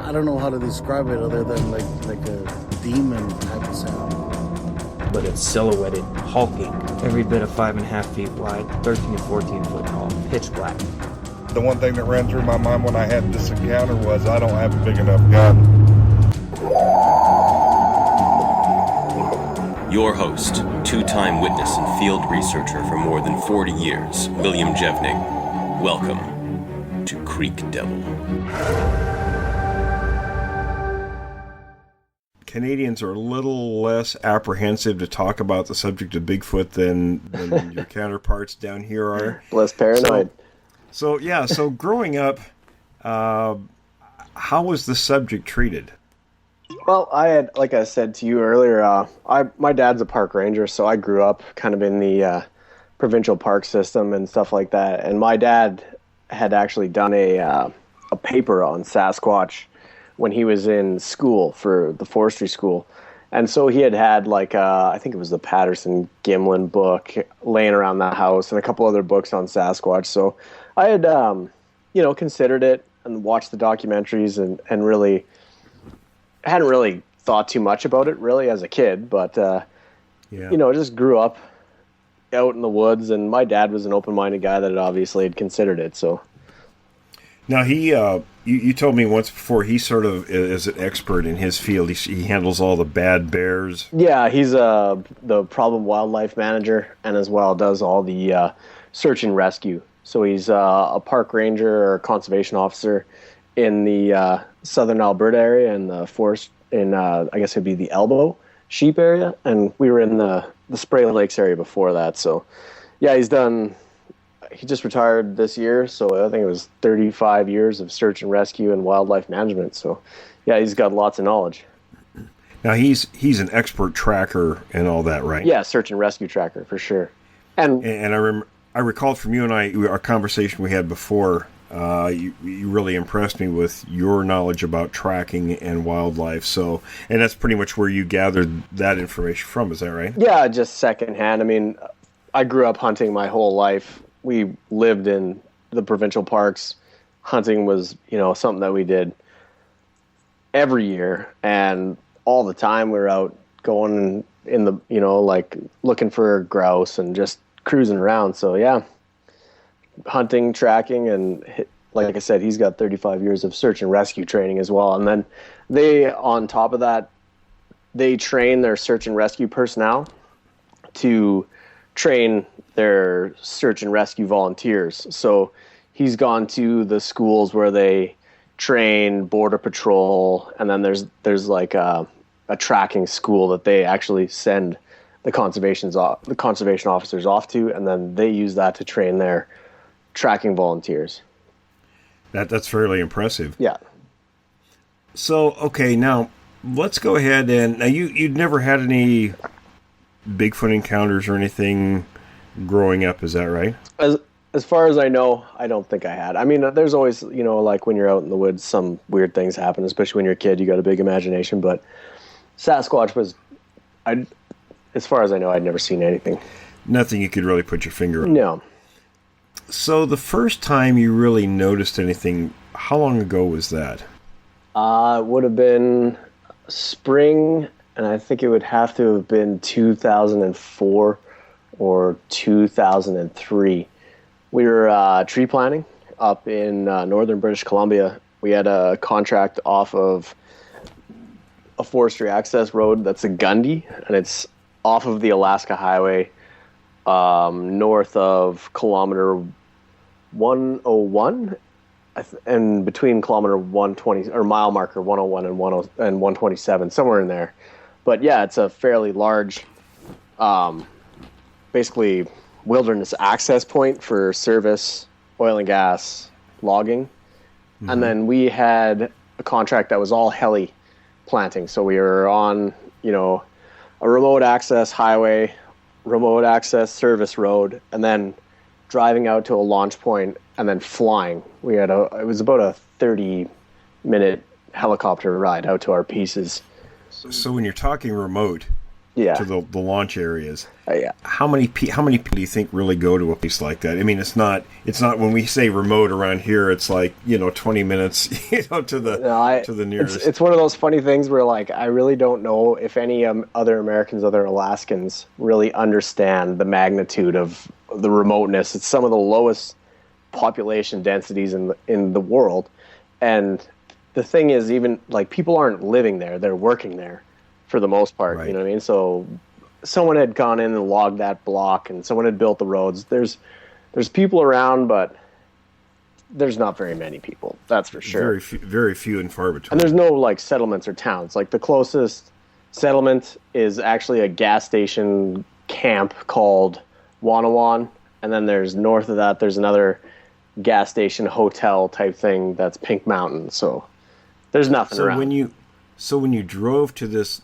I don't know how to describe it other than like a demon type of sound. But it's silhouetted, hulking, every bit of 5.5 feet wide, 13 to 14 foot tall, pitch black. The one thing that ran through my mind when I had this encounter was I don't have a big enough gun. Your host, two-time witness and field researcher for more than 40 years, William Jevning. Welcome to Creek Devil. Canadians are a little less apprehensive to talk about the subject of Bigfoot than your counterparts down here are. Less paranoid. So growing up, how was the subject treated? Well, like I said to you earlier, my dad's a park ranger, so I grew up kind of in the provincial park system and stuff like that. And my dad had actually done a paper on Sasquatch when he was in school for the forestry school. And so he had like, I think it was the Patterson Gimlin book laying around the house and a couple other books on Sasquatch. So I had, considered it and watched the documentaries and really hadn't really thought too much about it really as a kid, but, just grew up out in the woods, and my dad was an open-minded guy that obviously had considered it, so. Now, you told me once before, he sort of is an expert in his field. He handles all the bad bears. Yeah, he's the problem wildlife manager, and as well does all the search and rescue. So he's a park ranger or conservation officer in the southern Alberta area and the forest in, I guess it'd be the Elbow sheep area, and we were in the Spray Lakes area before that. So, yeah, he just retired this year, so I think it was 35 years of search and rescue and wildlife management. So, yeah, he's got lots of knowledge. Now, he's an expert tracker and all that, right? Yeah, search and rescue tracker, for sure. And I recalled from you and I, our conversation we had before, you really impressed me with your knowledge about tracking and wildlife. So, and that's pretty much where you gathered that information from, is that right? Yeah, just secondhand. I mean, I grew up hunting my whole life. We lived in the provincial parks. Hunting was, something that we did every year, and all the time we were out going in the, like looking for grouse and just cruising around. So yeah, hunting, tracking, and like I said, he's got 35 years of search and rescue training as well. And then on top of that, they train their search and rescue personnel to train their search and rescue volunteers. So he's gone to the schools where they train border patrol, and then there's like a tracking school that they actually send the conservation officers off to, and then they use that to train their tracking volunteers. That's fairly impressive. Yeah. So, okay, now let's go ahead and now you'd never had any Bigfoot encounters or anything growing up, is that right? As far as I know, I don't think I had. I mean, there's always, like when you're out in the woods, some weird things happen, especially when you're a kid, you got a big imagination, but Sasquatch as far as I know, I'd never seen anything. Nothing you could really put your finger on. No. So the first time you really noticed anything, how long ago was that? It would have been spring, and I think it would have to have been 2004 or 2003. We were tree planting up in northern British Columbia. We had a contract off of a forestry access road that's a Gundy, and it's off of the Alaska Highway, north of kilometer 101, and between kilometer 120 or mile marker 101 and 127, somewhere in there. But yeah, it's a fairly large, basically wilderness access point for service, oil and gas, logging. Mm-hmm. And then we had a contract that was all heli planting. So we were on, a remote access highway, remote access service road, and then driving out to a launch point and then flying. It was about a 30-minute helicopter ride out to our pieces. So when you're talking remote, Yeah. to the launch areas. Yeah. How many people do you think really go to a place like that? I mean, it's not when we say remote around here, it's like 20 minutes to the nearest. It's one of those funny things where like I really don't know if any other Americans, other Alaskans, really understand the magnitude of the remoteness. It's some of the lowest population densities in the world, and the thing is, even like people aren't living there; they're working there for the most part. Right. You know what I mean? So someone had gone in and logged that block, and someone had built the roads. There's people around, but there's not very many people. That's for sure. Very few and far between. And there's no like settlements or towns. Like the closest settlement is actually a gas station camp called Wanawan, and then there's north of that there's another gas station hotel type thing that's Pink Mountain. So there's nothing around. When you drove to this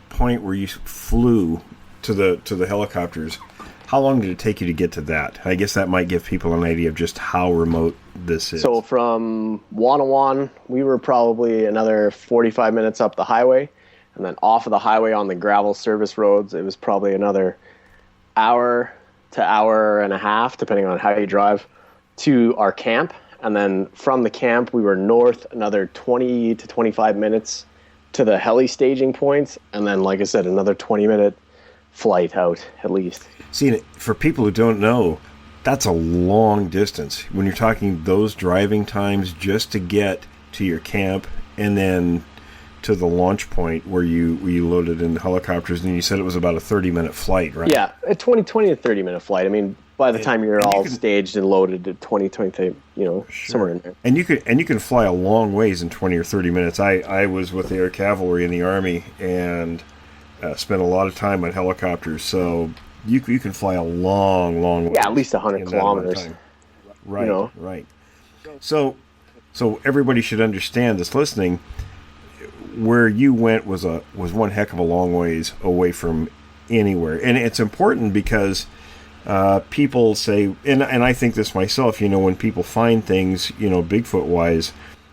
point where you flew to the helicopters, how long did it take you to get to that? I guess that might give people an idea of just how remote this is. So from Wanawan, we were probably another 45 minutes up the highway, and then off of the highway on the gravel service roads, it was probably another hour to hour and a half, depending on how you drive, to our camp. And then from the camp, we were north another 20 to 25 minutes to the heli staging points, and then, like I said, another 20-minute flight out at least. See, for people who don't know, that's a long distance. When you're talking those driving times just to get to your camp and then to the launch point where you loaded in the helicopters, and you said it was about a 30-minute flight, right? Yeah, a 20 to 30-minute flight. I mean, by the time you're all staged and loaded at 20, somewhere in there. And you can fly a long ways in 20 or 30 minutes. I was with the Air Cavalry in the Army and spent a lot of time on helicopters, so you can fly a long way. Yeah, at least 100 kilometers. Right, right. So everybody should understand this listening. Where you went was one heck of a long ways away from anywhere, and it's important because people say, and I think this myself, when people find things, Bigfoot wise,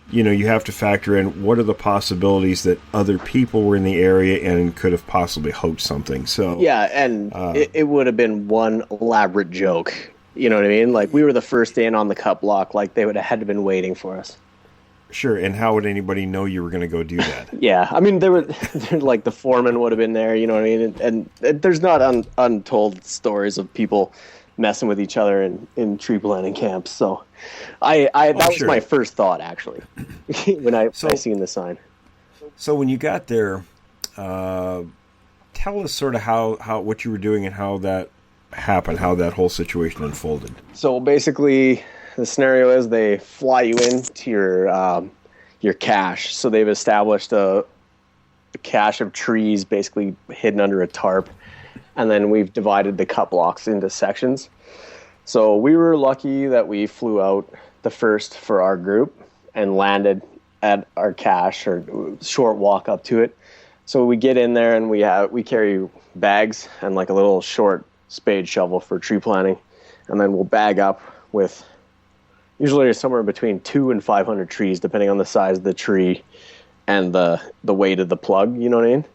you have to factor in what are the possibilities that other people were in the area and could have possibly hoaxed something. So yeah, and it would have been one elaborate joke. You know what I mean? Like we were the first in on the cut block. Like they would have had to been waiting for us. Sure, and how would anybody know you were going to go do that? Yeah, I mean, there like the foreman would have been there, you know what I mean? And there's not untold stories of people messing with each other in tree planting camps. So that was my first thought, actually, when I seen the sign. So when you got there, tell us sort of how what you were doing and how that happened, how that whole situation unfolded. So basically, the scenario is they fly you into your cache. So they've established a cache of trees basically hidden under a tarp. And then we've divided the cut blocks into sections. So we were lucky that we flew out the first for our group and landed at our cache, or short walk up to it. So we get in there and we carry bags and like a little short spade shovel for tree planting. And then we'll bag up with usually somewhere between 200 and 500 trees, depending on the size of the tree and the weight of the plug. You know what I mean?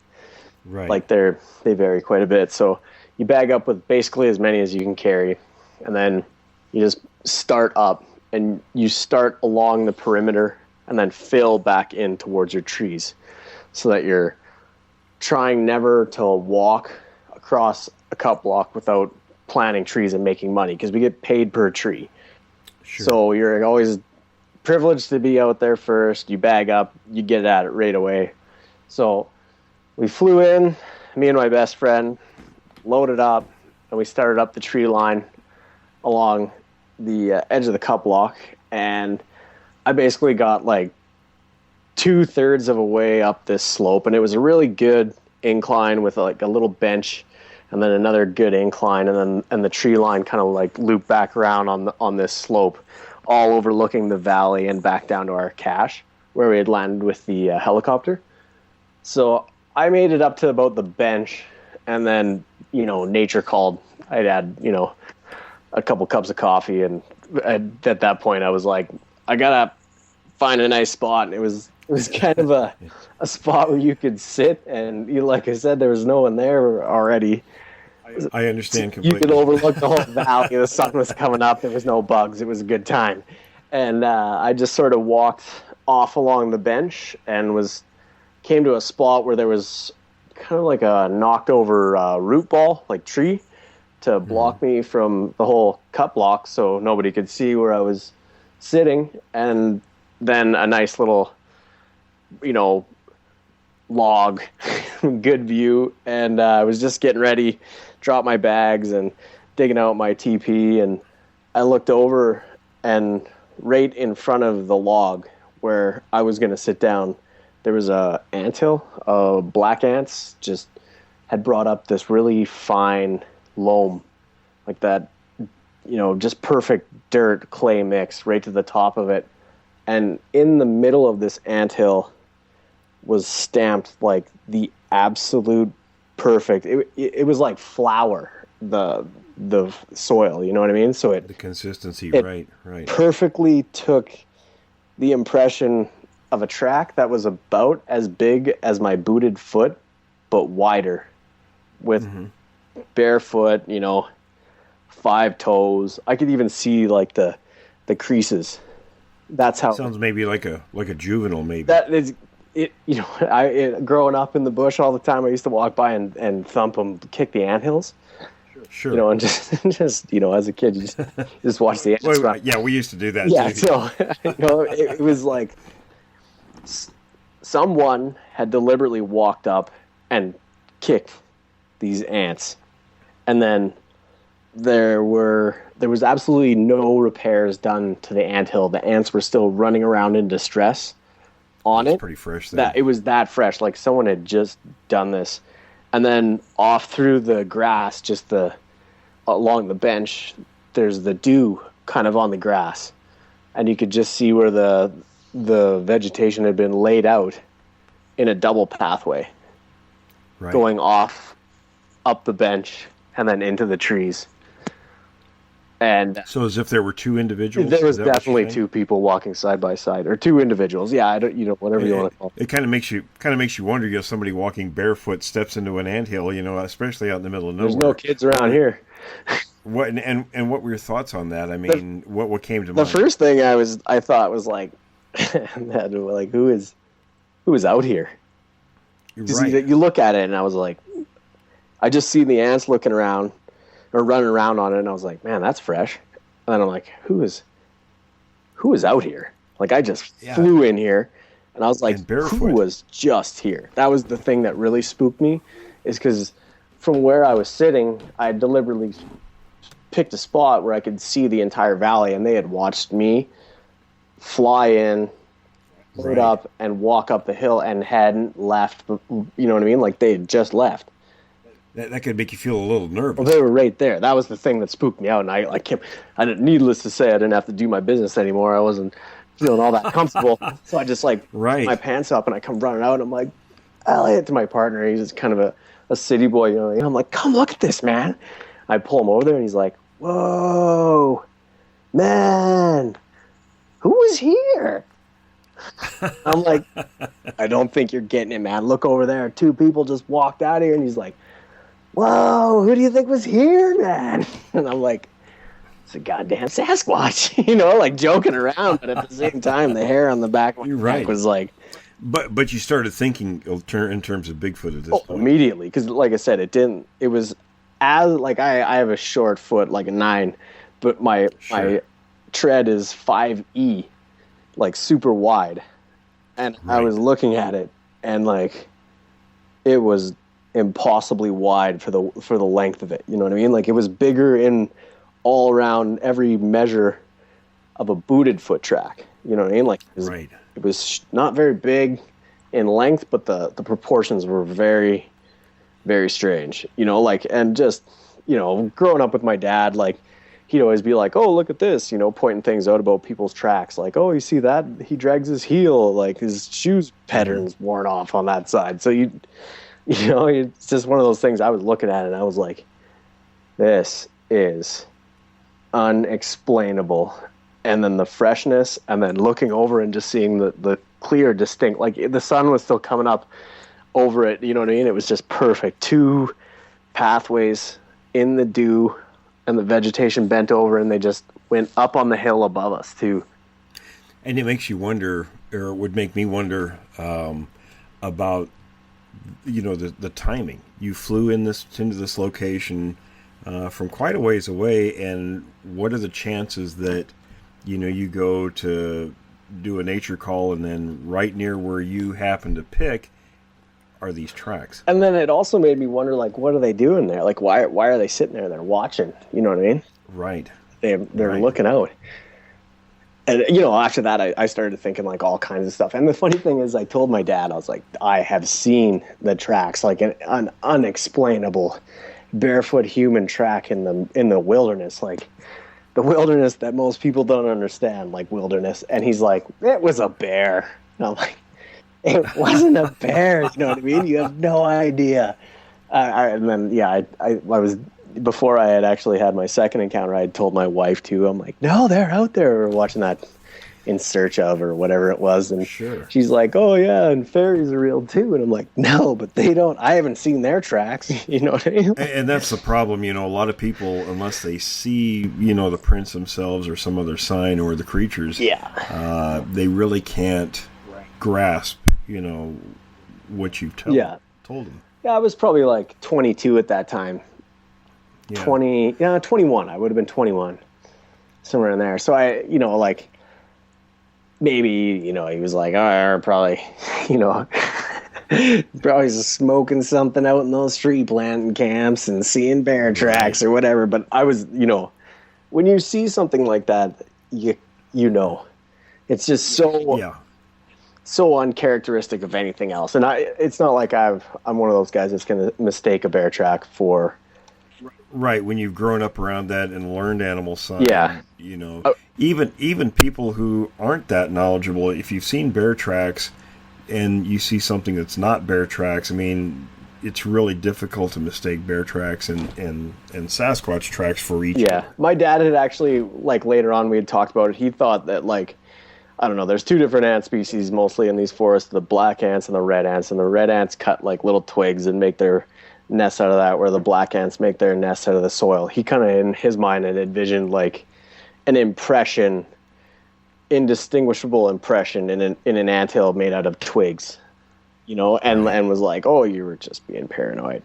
Right. Like they vary quite a bit. So you bag up with basically as many as you can carry, and then you just start up and you start along the perimeter and then fill back in towards your trees, so that you're trying never to walk across a cut block without planting trees and making money, because we get paid per tree. Sure. So you're always privileged to be out there first. You bag up, you get at it right away. So we flew in, me and my best friend, loaded up, and we started up the tree line along the edge of the cut block. And I basically got like 2/3 of a way up this slope, and it was a really good incline with like a little bench, and then another good incline, and the tree line kind of like looped back around on this slope, all overlooking the valley and back down to our cache where we had landed with the helicopter. So I made it up to about the bench, and then nature called. I'd had a couple cups of coffee, and at that point I was like, I gotta find a nice spot, and it was It was kind of a spot where you could sit, and like I said, there was no one there already. I understand You completely. could overlook the whole valley. The sun was coming up. There was no bugs. It was a good time. And I just sort of walked off along the bench and came to a spot where there was kind of like a knocked over root ball, like tree, to block me from the whole cut block so nobody could see where I was sitting. And then a nice little, log, good view. And I was just getting ready, drop my bags and digging out my TP. And I looked over, and right in front of the log where I was going to sit down, there was a anthill. Black ants just had brought up this really fine loam, like that, just perfect dirt clay mix right to the top of it. And in the middle of this anthill was stamped like the absolute perfect. It was like flour, the soil, you know what I mean? So The consistency, it right. perfectly took the impression of a track that was about as big as my booted foot, but wider, with barefoot, 5 toes. I could even see like the creases. That's how Sounds maybe like a juvenile, maybe. that is it. Growing up in the bush all the time, I used to walk by and thump them, kick the anthills. Sure. And just as a kid, you just watch the ants run. Yeah, we used to do that Yeah, too. so it was like someone had deliberately walked up and kicked these ants, and then there was absolutely no repairs done to the anthill. The ants were still running around in distress on it. Pretty fresh then. That it was that fresh, like someone had just done this. And then off through the grass, just along the bench, there's the dew kind of on the grass, and you could just see where the vegetation had been laid out in a double pathway, Right. going off up the bench and then into the trees. And So as if there were two individuals? there was Is that what you're definitely saying? two people walking side by side, or two individuals. Yeah, I don't, whatever you want to call it. It kind of makes you wonder. Somebody walking barefoot steps into an anthill. Especially out in the middle of nowhere. There's no kids around here. What and what were your thoughts on that? I mean, what came to The mind? first thing I thought was like, like who is out here? 'Cause Right. You look at it, and I was like, I just see the ants looking around or running around on it, and I was like, man, that's fresh. And then I'm like, who is out here? Like, I just flew in here, and I was like, And barefoot. who was just here? That was the thing that really spooked me, is because from where I was sitting, I deliberately picked a spot where I could see the entire valley, and they had watched me fly in, load Right. up, and walk up the hill, and hadn't left. You know what I mean? Like, they had just left. That could make you feel a little nervous. Well, they were right there. That was the thing that spooked me out, and I kept. Needless to say, I didn't have to do my business anymore. I wasn't feeling all that comfortable, so I just put my pants up and I come running out. And I'm like, Elliot, to my partner. He's just kind of a city boy, And I'm like, come look at this, man. I pull him over there, and he's like, whoa, man, who was here? I'm like, I don't think you're getting it, man. Look over there. 2 people just walked out of here, and he's like, whoa, who do you think was here, man? And I'm like, it's a goddamn Sasquatch, like joking around, but at the same time, the hair on the back of my neck was like. But you started thinking in terms of Bigfoot at this point. Immediately, because like I said, it was as, like, I have a short foot, like a 9, but my tread is 5E, like super wide. And I was looking at it, and like, it was impossibly wide for the length of it. You know what I mean? Like, it was bigger in all around every measure of a booted foot track. You know what I mean? Like, it was not very big in length, but the proportions were very, very strange. And just, growing up with my dad, like, he'd always be like, oh, look at this, pointing things out about people's tracks. Like, oh, you see that? He drags his heel, like his shoes pattern's worn off on that side. So it's just one of those things. I was looking at it, and I was like, this is unexplainable. And then the freshness, and then looking over and just seeing the clear, distinct. Like the sun was still coming up over it. You know what I mean? It was just perfect. 2 pathways in the dew, and the vegetation bent over, and they just went up on the hill above us too. And it makes you wonder, or it would make me wonder about, you know, the timing. You flew into this location from quite a ways away, and what are the chances that, you know, you go to do a nature call, and then right near where you happen to pick are these tracks? And then it also made me wonder, like, what are they doing there? Like, why are they sitting there? They're watching. You know what I mean? Right. They're right. Looking out. And, you know, after that, I started thinking, like, all kinds of stuff. And the funny thing is, I told my dad, I was like, I have seen the tracks, like an unexplainable barefoot human track in the wilderness, like the wilderness that most people don't understand, like wilderness. And he's like, it was a bear. And I'm like, it wasn't a bear. You know what I mean? You have no idea. And then, yeah, I was, before I had actually had my second encounter, I had told my wife too. I'm like, no, they're out there. We're watching that In Search Of or whatever it was. And sure. She's like, oh yeah, and fairies are real too. And I'm like, no, but they don't. I haven't seen their tracks. You know what I mean? And that's the problem. You know, a lot of people, unless they see, you know, the prints themselves or some other sign or the creatures, they really can't grasp, you know, what you've told them. Yeah, I was probably like 22 at that time. Yeah. 21. I would have been 21, somewhere in there. So I, you know, like, maybe, you know, he was like, oh, probably, you know, probably just smoking something out in those tree planting camps and seeing bear tracks or whatever. But I was, you know, when you see something like that, you know, it's just so uncharacteristic of anything else. And it's not like I'm one of those guys that's going to mistake a bear track for. Right, when you've grown up around that and learned animal sign, you know, even people who aren't that knowledgeable, if you've seen bear tracks and you see something that's not bear tracks, I mean, it's really difficult to mistake bear tracks and Sasquatch tracks for each. Yeah, my dad had actually, like, later on we had talked about it, he thought that, like, I don't know, there's 2 different ant species mostly in these forests, the black ants and the red ants, and the red ants cut, like, little twigs and make their nests out of that, where the black ants make their nests out of the soil. He kind of, in his mind, had envisioned like an impression, indistinguishable impression in an anthill made out of twigs, you know, and was like, oh, you were just being paranoid.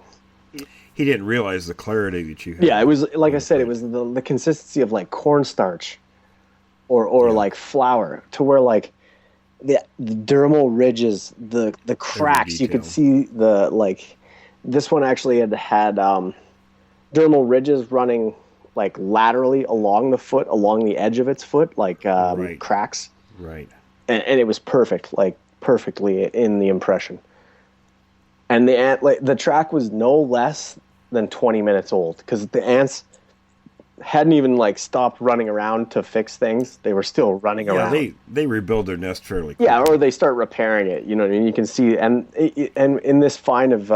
He didn't realize the clarity that you had. Yeah, it was, like I said, it was the consistency of like cornstarch or like flour, to where like the dermal ridges, the cracks, you could see the, like, this one actually had dermal ridges running like laterally along the foot, along the edge of its foot, like cracks. Right. And it was perfect, like perfectly in the impression. And the ant, like, the track was no less than 20 minutes old, because the ants hadn't even like stopped running around to fix things. They were still running around. Yeah, they rebuild their nest fairly quickly. Yeah, or they start repairing it. You know what I mean? You can see, and in this find of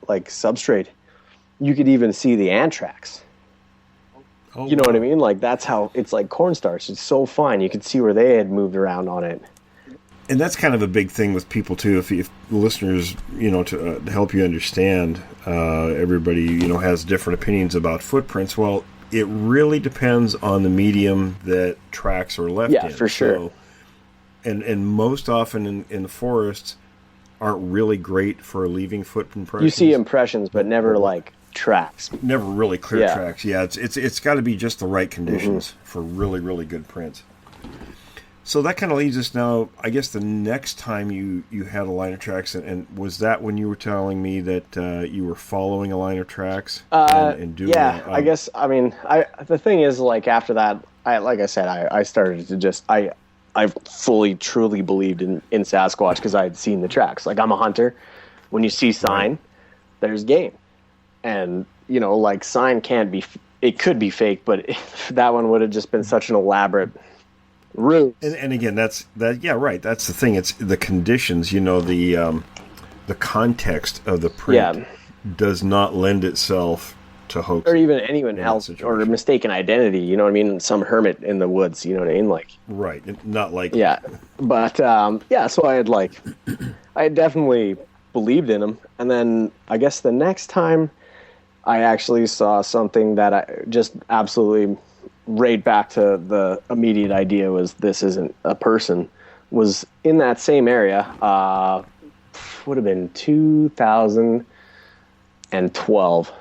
like substrate, you could even see the ant tracks. Oh, you know what I mean? Like, that's how it's like cornstarch. It's so fine. You could see where they had moved around on it. And that's kind of a big thing with people too. If listeners, you know, to help you understand, everybody, you know, has different opinions about footprints. Well, it really depends on the medium that tracks are left in. Yeah, for sure. So, and most often in the forests aren't really great for leaving foot impressions. You see impressions, but never like tracks. Never really clear tracks. Yeah, it's got to be just the right conditions for really, really good prints. So that kind of leads us now, I guess, the next time you had a line of tracks, and was that when you were telling me that you were following a line of tracks and doing that? I guess, I mean, the thing is, like, after that, like I said, I started to just, I fully, truly believed in Sasquatch, because I had seen the tracks. Like, I'm a hunter. When you see sign, there's game. And, you know, like, sign can't be, it could be fake, but that one would have just been such an elaborate route. And again, that's right. That's the thing. It's the conditions. You know, the context of the print does not lend itself hoax or even anyone that else, or situation. mistaken identity. You know what I mean? Some hermit in the woods. You know what I mean? Like, Right. Not like yeah, but yeah. So I had definitely believed in him, and then I guess the next time I actually saw something that I just absolutely right back to the immediate idea was this isn't a person, was in that same area. Would have been 2012.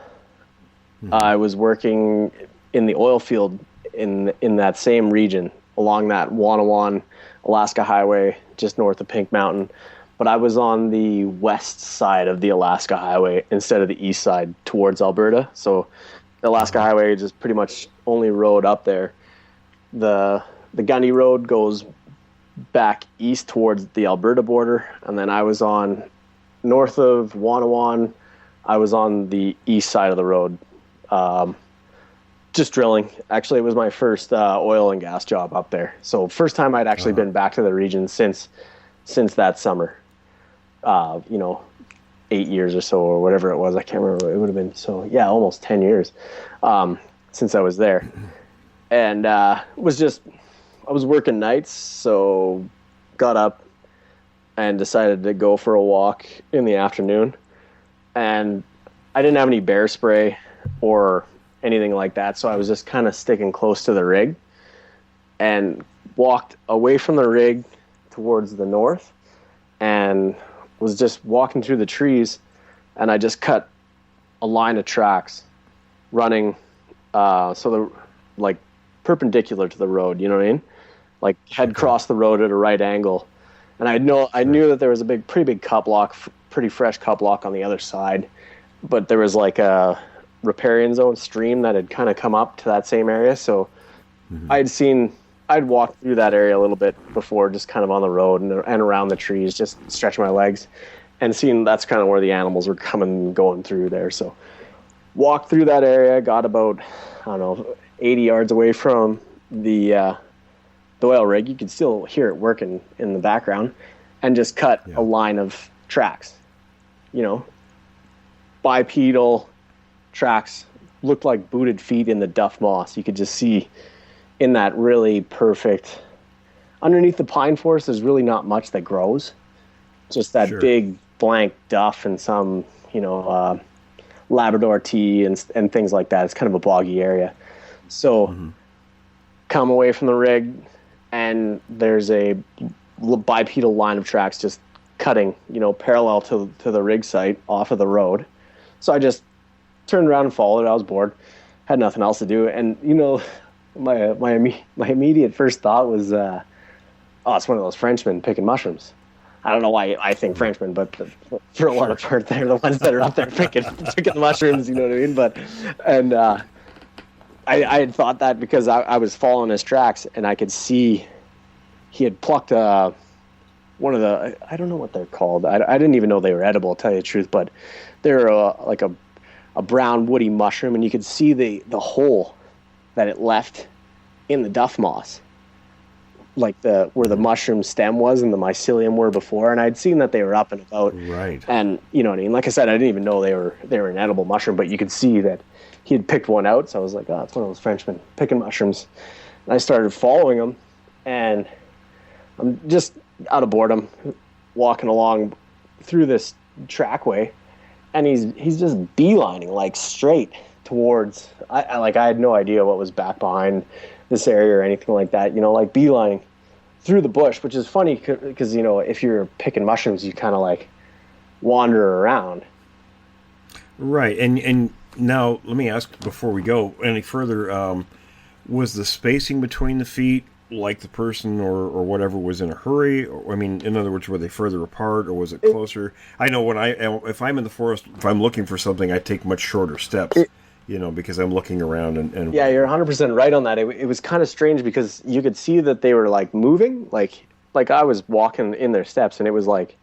I was working in the oil field in that same region along that Wannawan Alaska Highway just north of Pink Mountain, but I was on the west side of the Alaska Highway instead of the east side towards Alberta. So the Alaska Highway just pretty much only road up there. The Gundy Road goes back east towards the Alberta border, and then I was on north of Wannawan. I was on the east side of the road, just drilling. Actually, it was my first oil and gas job up there. So first time I'd actually been back to the region since that summer. 8 years or so, or whatever it was. I can't remember. It would have been almost 10 years since I was there, and I was working nights, so got up and decided to go for a walk in the afternoon, and I didn't have any bear spray or anything like that, so I was just kind of sticking close to the rig and walked away from the rig towards the north and was just walking through the trees, and I just cut a line of tracks running perpendicular to the road, you know what I mean? Like had crossed the road at a right angle. And I knew that there was a pretty big cut block, pretty fresh cut block on the other side, but there was like a riparian zone stream that had kind of come up to that same area. So I'd walked through that area a little bit before, just kind of on the road and around the trees, just stretching my legs and seeing that's kind of where the animals were going through there. So walked through that area, got about, 80 yards away from the oil rig. You could still hear it working in the background, and just cut a line of tracks, bipedal tracks, looked like booted feet in the duff moss. You could just see in that really perfect, underneath the pine forest, there's really not much that grows. Just that big blank duff and some, Labrador tea and things like that. It's kind of a boggy area. So come away from the rig, and there's a bipedal line of tracks just cutting, parallel to the rig site off of the road. So I just turned around and followed. I was bored, had nothing else to do. And, my immediate first thought was, it's one of those Frenchmen picking mushrooms. I don't know why I think Frenchmen, but for a lot of part, they're the ones that are up there picking mushrooms, you know what I mean? But, and I had thought that because I was following his tracks, and I could see he had plucked one of the, I don't know what they're called. I didn't even know they were edible, to tell you the truth, but they're like a brown woody mushroom, and you could see the hole that it left in the duff moss, like where the mushroom stem was and the mycelium were before. And I'd seen that they were up and about. Right. And you know what I mean? Like I said, I didn't even know they were an edible mushroom, but you could see that he had picked one out. So I was like, it's one of those Frenchmen picking mushrooms. And I started following him, and I'm just out of boredom walking along through this trackway, and he's just beelining like straight towards, I had no idea what was back behind this area or anything like that, like beelining through the bush, which is funny because, if you're picking mushrooms, you kind of like wander around. Right. And now let me ask before we go any further, was the spacing between the feet like the person or whatever was in a hurry? Or, I mean, in other words, were they further apart or was it closer? I know if I'm in the forest, if I'm looking for something, I take much shorter steps. Because I'm looking around and yeah, you're 100% right on that. It was kind of strange because you could see that they were like moving, like I was walking in their steps, and it was like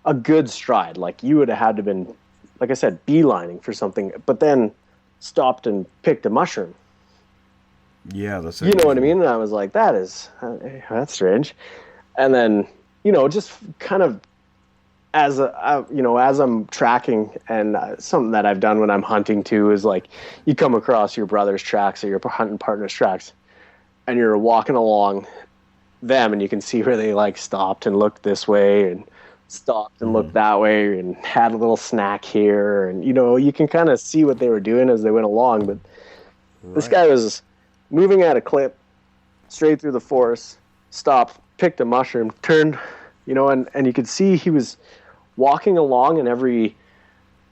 a good stride. Like you would have had to been, like I said, beelining for something, but then stopped and picked a mushroom. Yeah, that's you know what I mean. And I was like, that's strange. And then just kind of as I'm tracking, and something that I've done when I'm hunting too is like you come across your brother's tracks or your hunting partner's tracks, and you're walking along them, and you can see where they like stopped and looked this way and stopped and looked that way and had a little snack here, and you can kind of see what they were doing as they went along. But this guy was moving at a clip straight through the forest, stopped, picked a mushroom, turned, and you could see he was walking along, and every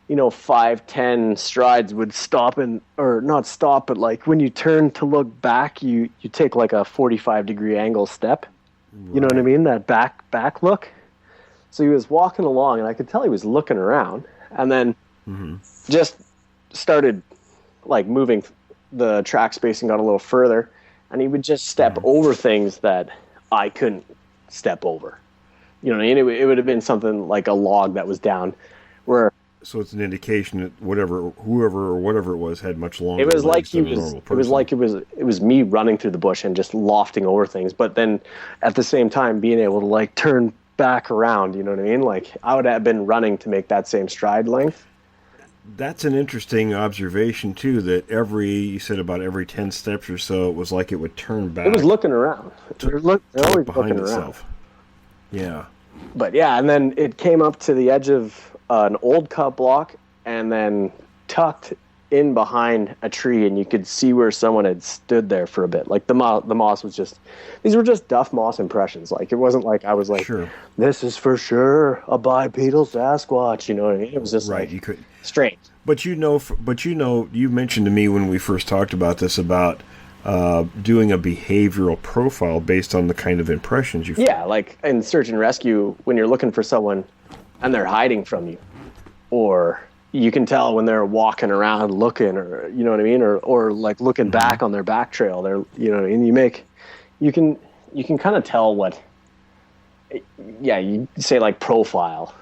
5-10 strides would stop, or not stop, but like when you turn to look back, you take like a 45-degree angle step. You know what I mean? That back look. So he was walking along, and I could tell he was looking around, and then just started like moving the track spacing, got a little further, and he would just step over things that I couldn't step over. You know what I mean? It would have been something like a log that was down where. So it's an indication that whoever or whatever it was had much longer. It was like legs than a normal person. It was like it was me running through the bush and just lofting over things, but then at the same time being able to like turn back around. You know what I mean? Like I would have been running to make that same stride length. That's an interesting observation too. That you said about every 10 steps or so, it was like it would turn back. It was looking around. They're always looking itself. around. Yeah. But yeah, and then it came up to the edge of an old cut block, and then tucked in behind a tree, and you could see where someone had stood there for a bit. Like the moss was these were just duff moss impressions. Like it wasn't like I was like, sure, this is for sure a bipedal Sasquatch. You know what I mean? It was just right. You could strange. But you mentioned to me when we first talked about this about doing a behavioral profile based on the kind of impressions you. Yeah, like in search and rescue, when you're looking for someone and they're hiding from you, or you can tell when they're walking around looking, or you know what I mean, or like looking back on their back trail. They're, you know what I mean. You can kind of tell what. Yeah, you say like profile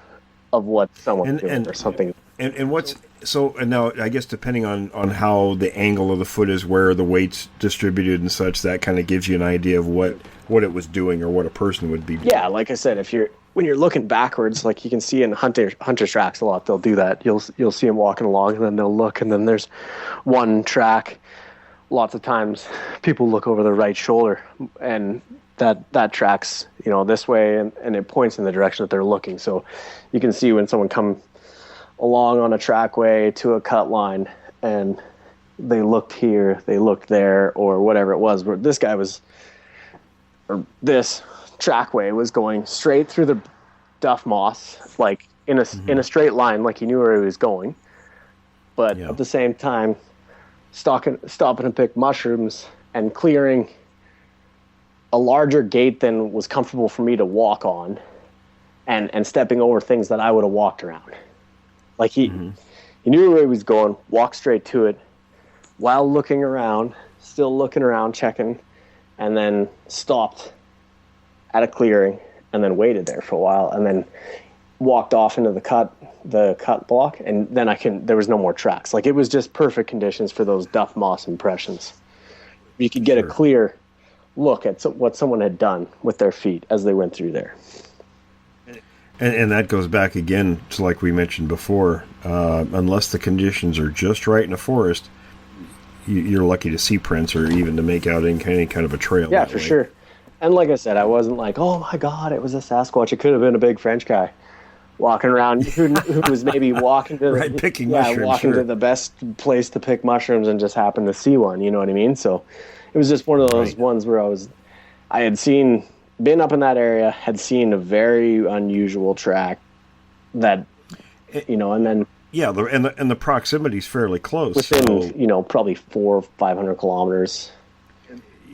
of what someone's doing or something. And what's so, and now I guess depending on how the angle of the foot is, where the weight's distributed and such, that kind of gives you an idea of what it was doing or what a person would be doing. Yeah, like I said, when you're looking backwards, like you can see in hunter tracks a lot, they'll do that. You'll see them walking along, and then they'll look, and then there's one track. Lots of times people look over their right shoulder, and that tracks, this way, and it points in the direction that they're looking. So you can see when someone come along on a trackway to a cut line, and they looked here, they looked there, or whatever it was. Where this guy was, or this trackway was going straight through the duff moss, like in a straight line, like he knew where he was going, but at the same time, stopping to pick mushrooms and clearing a larger gate than was comfortable for me to walk on, and stepping over things that I would have walked around. Like he knew where he was going, walked straight to it, while looking around, still looking around, checking, and then stopped at a clearing, and then waited there for a while, and then walked off into the cut block, and then there was no more tracks. Like it was just perfect conditions for those duff moss impressions. You could get a clear look at what someone had done with their feet as they went through there. And that goes back again to like we mentioned before. Unless the conditions are just right in a forest, you're lucky to see prints or even to make out any kind of a trail. Yeah, for sure. And like I said, I wasn't like, oh my God, it was a Sasquatch. It could have been a big French guy walking around who was maybe walking to picking mushrooms, walking to the best place to pick mushrooms and just happened to see one. You know what I mean? So it was just one of those ones where I had been up in that area, had seen a very unusual track that, and then. Yeah, and the proximity is fairly close. Within, probably 400 or 500 kilometers.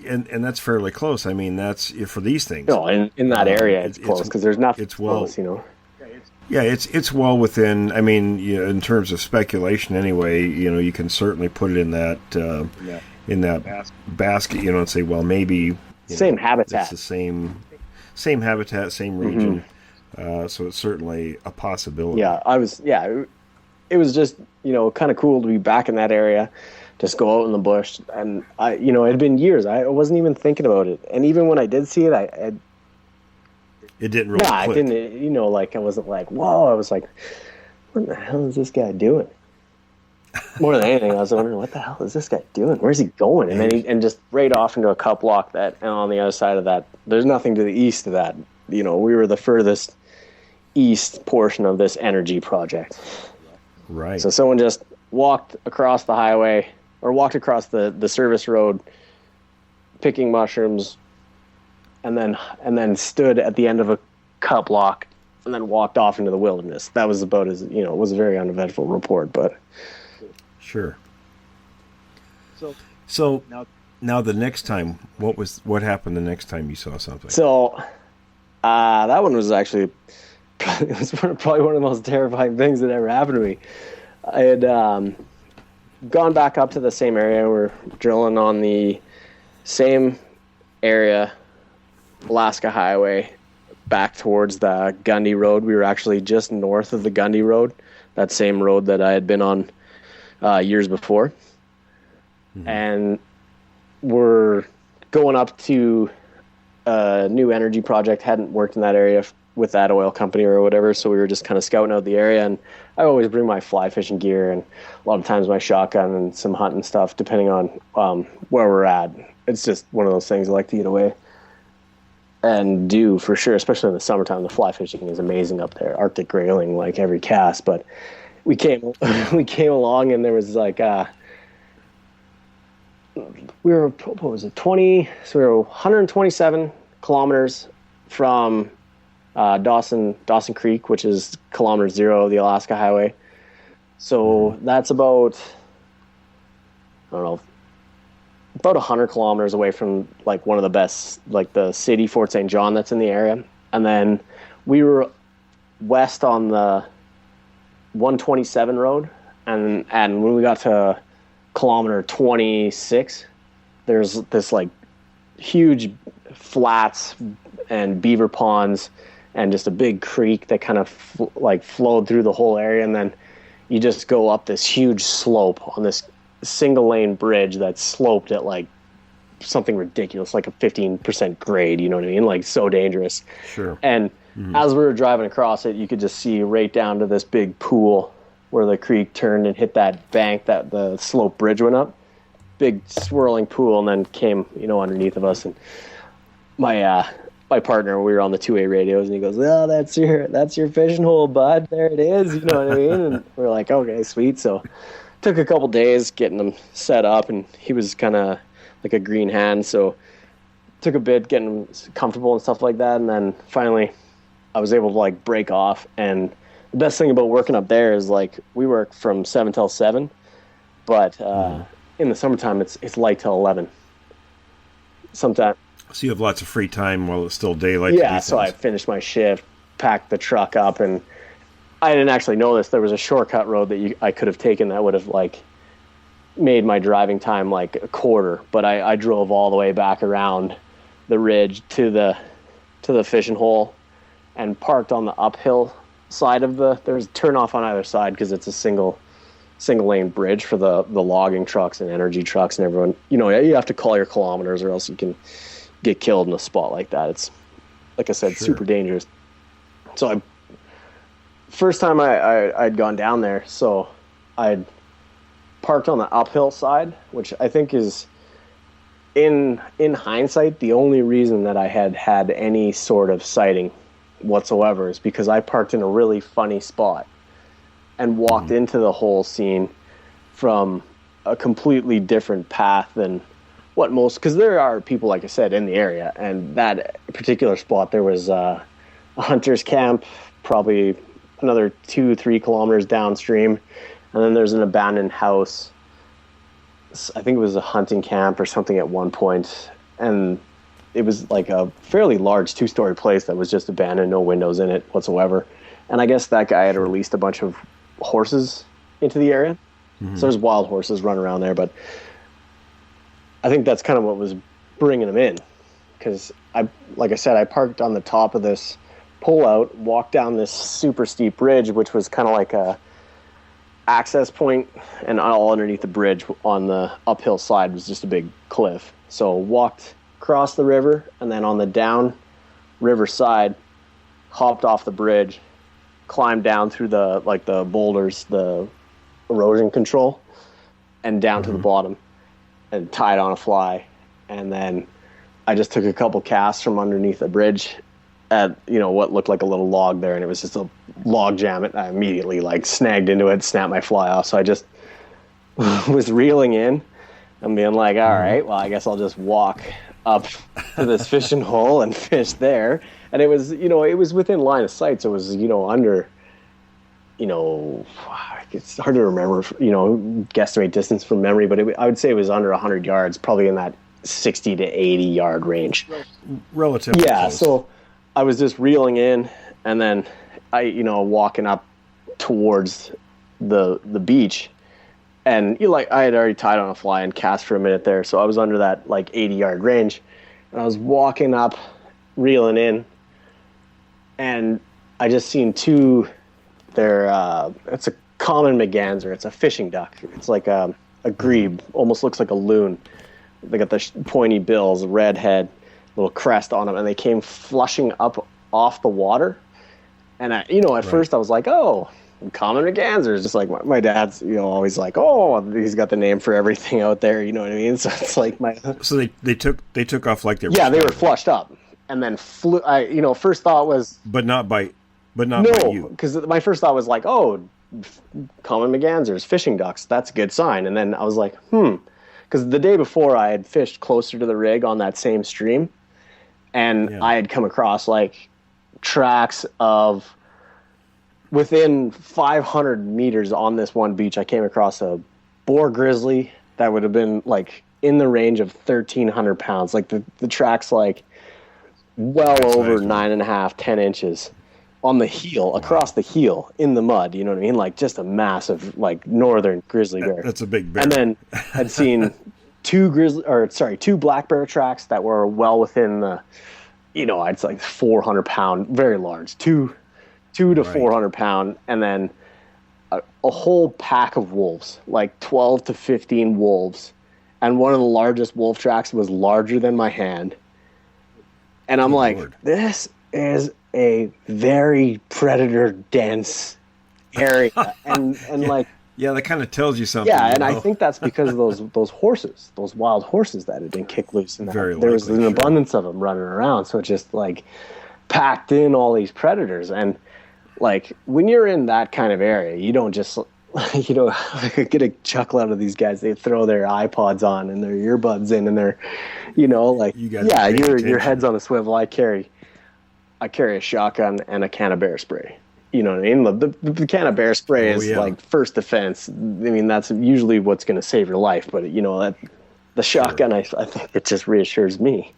And that's fairly close. I mean, that's for these things. No, in that area, it's close because there's nothing. It's close, Yeah, it's well within. I mean, in terms of speculation, anyway, you can certainly put it in that basket, and say, well, maybe same habitat. It's the same habitat, same region. So it's certainly a possibility. Yeah, it was just kind of cool to be back in that area. Just go out in the bush, and it had been years. I wasn't even thinking about it, and even when I did see it, It didn't really Nah, it click. didn't. You know, like I wasn't like, whoa. I was like, what the hell is this guy doing? More than anything, I was wondering, what the hell is this guy doing? Where's he going? And then and just right off into a cup lock that, and on the other side of that, there's nothing to the east of that. You know, we were the furthest east portion of this energy project. Right. So someone just walked across the highway or walked across the service road, picking mushrooms, and then stood at the end of a cup lock and then walked off into the wilderness. That was about as, it was a very uneventful report, but. Sure. So now the next time, what happened the next time you saw something? So that one was actually probably one of the most terrifying things that ever happened to me. I had gone back up to the same area. We're drilling on the same area, Alaska Highway, back towards the Gundy Road. We were actually just north of the Gundy Road, that same road that I had been on years before. Mm-hmm. And we're going up to a new energy project. Hadn't worked in that area with that oil company or whatever, so we were just kind of scouting out the area. And I always bring my fly fishing gear and a lot of times my shotgun and some hunting stuff, depending on where we're at. It's just one of those things I like to get away and do, for sure, especially in the summertime. The fly fishing is amazing up there. Arctic grayling, like every cast. But we came along, and there was like we were, what was it, 20? So we were 127 kilometers from Dawson Creek, which is kilometer 0 of the Alaska Highway. So that's about, I don't know, about 100 kilometers away from like one of the best, like the city, Fort St. John, that's in the area. And then we were west on the 127 road, and when we got to kilometer 26, there's this like huge flats and beaver ponds and just a big creek that kind of flowed through the whole area. And then you just go up this huge slope on this single lane bridge that's sloped at like something ridiculous, like a 15% grade, you know what I mean? Like, so dangerous. Sure. And as we were driving across it, you could just see right down to this big pool where the creek turned and hit that bank that the slope bridge went up. Big swirling pool, and then came, underneath of us. And my partner, we were on the 2A radios, and he goes, "Oh, that's your fishing hole, bud. There it is." You know what I mean? And we're like, "Okay, sweet." So took a couple days getting him set up, and he was kind of like a green hand, so took a bit getting him comfortable and stuff like that. And then finally I was able to like break off. And the best thing about working up there is like we work from 7 till 7, but in the summertime it's light till 11 sometimes. So you have lots of free time while it's still daylight. Yeah, so I finished my shift, packed the truck up, and I didn't actually know this. There was a shortcut road that I could have taken that would have like made my driving time like a quarter, but I drove all the way back around the ridge to the fishing hole and parked on the uphill side of there's a turn off on either side because it's a single lane bridge for the logging trucks and energy trucks and everyone. You have to call your kilometers or else you can get killed in a spot like that. It's, like I said, Sure. super dangerous. So first time I'd gone down there, so I'd parked on the uphill side, which I think is, in hindsight, the only reason that I had any sort of sighting whatsoever is because I parked in a really funny spot and walked into the whole scene from a completely different path than what most, because there are people, like I said, in the area, and that particular spot, there was a hunter's camp probably another 2-3 kilometers downstream, and then there's an abandoned house. I think it was a hunting camp or something at one point, and it was like a fairly large 2-story place that was just abandoned, no windows in it whatsoever. And I guess that guy had released a bunch of horses into the area. So there's wild horses running around there, but I think that's kind of what was bringing them in, because like I said, I parked on the top of this pullout, walked down this super steep bridge, which was kind of like a access point, and all underneath the bridge on the uphill side was just a big cliff. So walked across the river, and then on the down river side, hopped off the bridge, climbed down through the boulders, the erosion control, and down to the bottom, and tied on a fly. And then I just took a couple casts from underneath the bridge at, what looked like a little log there, and it was just a log jam. And I immediately snagged into it, snapped my fly off. So I just was reeling in and being like, all right, well, I guess I'll just walk up to this fishing hole and fish there. And it was, it was within line of sight. So it was, under, it's hard to remember, guesstimate distance from memory, but I would say it was under 100 yards, probably in that 60 to 80 yard range. Relatively close. So I was just reeling in, and then I, walking up towards the beach, and I had already tied on a fly and cast for a minute there, so I was under that 80 yard range, and I was walking up, reeling in, and I just seen two. It's a common merganser. It's a fishing duck. It's like a grebe, almost looks like a loon. They got the pointy bills, red head, little crest on them, and they came flushing up off the water. And at first I was like, oh, common mergansers, just like my dad's, always like, oh, he's got the name for everything out there. You know what I mean? So it's like So they took off like they were. Yeah, they were flushed up, and then flew. First thought was, but not by you. No, because my first thought was like, oh, common mergansers, fishing ducks. That's a good sign. And then I was like, because the day before I had fished closer to the rig on that same stream, and I had come across tracks of within 500 meters on this one beach. I came across a boar grizzly that would have been in the range of 1,300 pounds. The tracks well over 9.5, 10 inches. On the heel, across the heel, in the mud, you know what I mean? Just a massive, northern grizzly bear. That's a big bear. And then I'd seen two black bear tracks that were well within the, I'd say 400 pound, very large, two to 400 pound, and then a whole pack of wolves, 12 to 15 wolves, and one of the largest wolf tracks was larger than my hand. And I'm this is a very predator dense area, and yeah, that kind of tells you something. Yeah, and I think that's because of those horses, those wild horses that had been kicked loose, and there was an abundance of them running around. So it just packed in all these predators, and when you're in that kind of area, you don't just get a chuckle out of these guys. They throw their iPods on and their earbuds in, and they're your head's on a swivel. I carry a shotgun and a can of bear spray. You know what I mean? The can of bear spray is first defense. I mean, that's usually what's going to save your life. But that the shotgun, I think it just reassures me.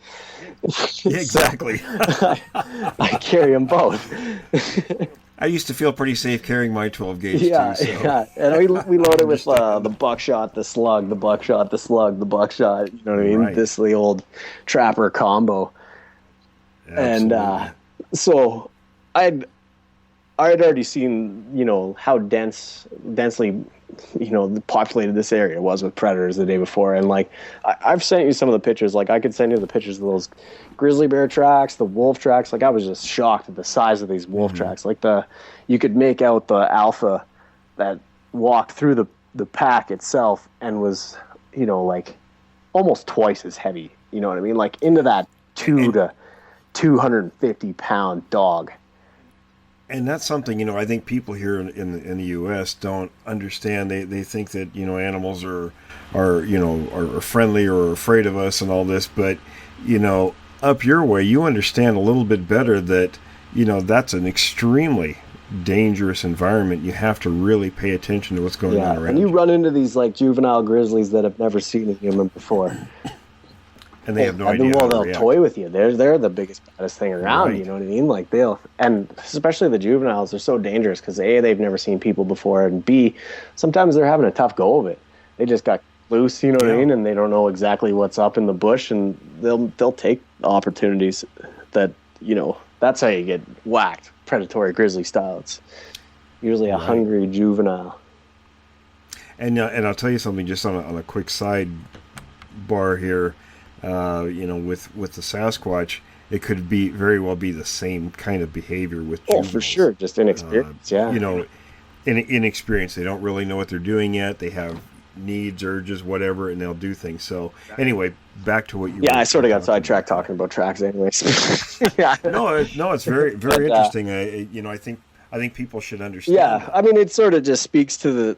Yeah, exactly. I carry them both. I used to feel pretty safe carrying my 12 gauge too. So. Yeah, and we loaded with the buckshot, the slug, the buckshot, the slug, the buckshot. You know what I mean? Right. This the old trapper combo. Absolutely. And so I'd already seen, how densely, populated this area was with predators the day before. And I've sent you some of the pictures. I could send you the pictures of those grizzly bear tracks, the wolf tracks. I was just shocked at the size of these wolf tracks. You could make out the alpha that walked through the pack itself and was, almost twice as heavy. You know what I mean? Into that 250 pound dog. And that's something, I think people here in the U.S. don't understand. They think that, animals are friendly or afraid of us and all this. But, up your way, you understand a little bit better that, that's an extremely dangerous environment. You have to really pay attention to what's going on around and you run into these juvenile grizzlies that have never seen a human before. And they have no idea. Well, they'll toy with you. They're the biggest, baddest thing around. Right. You know what I mean? And especially the juveniles, they're so dangerous because A, they've never seen people before, and B, sometimes they're having a tough go of it. They just got loose, you know what I mean, and they don't know exactly what's up in the bush, and they'll take opportunities that that's how you get whacked, predatory grizzly style. It's usually a hungry juvenile. And I'll tell you something just on a quick side bar here. With the Sasquatch, it could very well be the same kind of behavior with Oh, juveniles. for sure. Just inexperience, yeah. You know, inexperience. They don't really know what they're doing yet. They have needs, urges, whatever, and they'll do things. So anyway, back to what you. Yeah, I sort of got sidetracked talking about tracks, anyways. Yeah. No, it's very interesting. I think people should understand. Yeah, that. I mean, it sort of just speaks to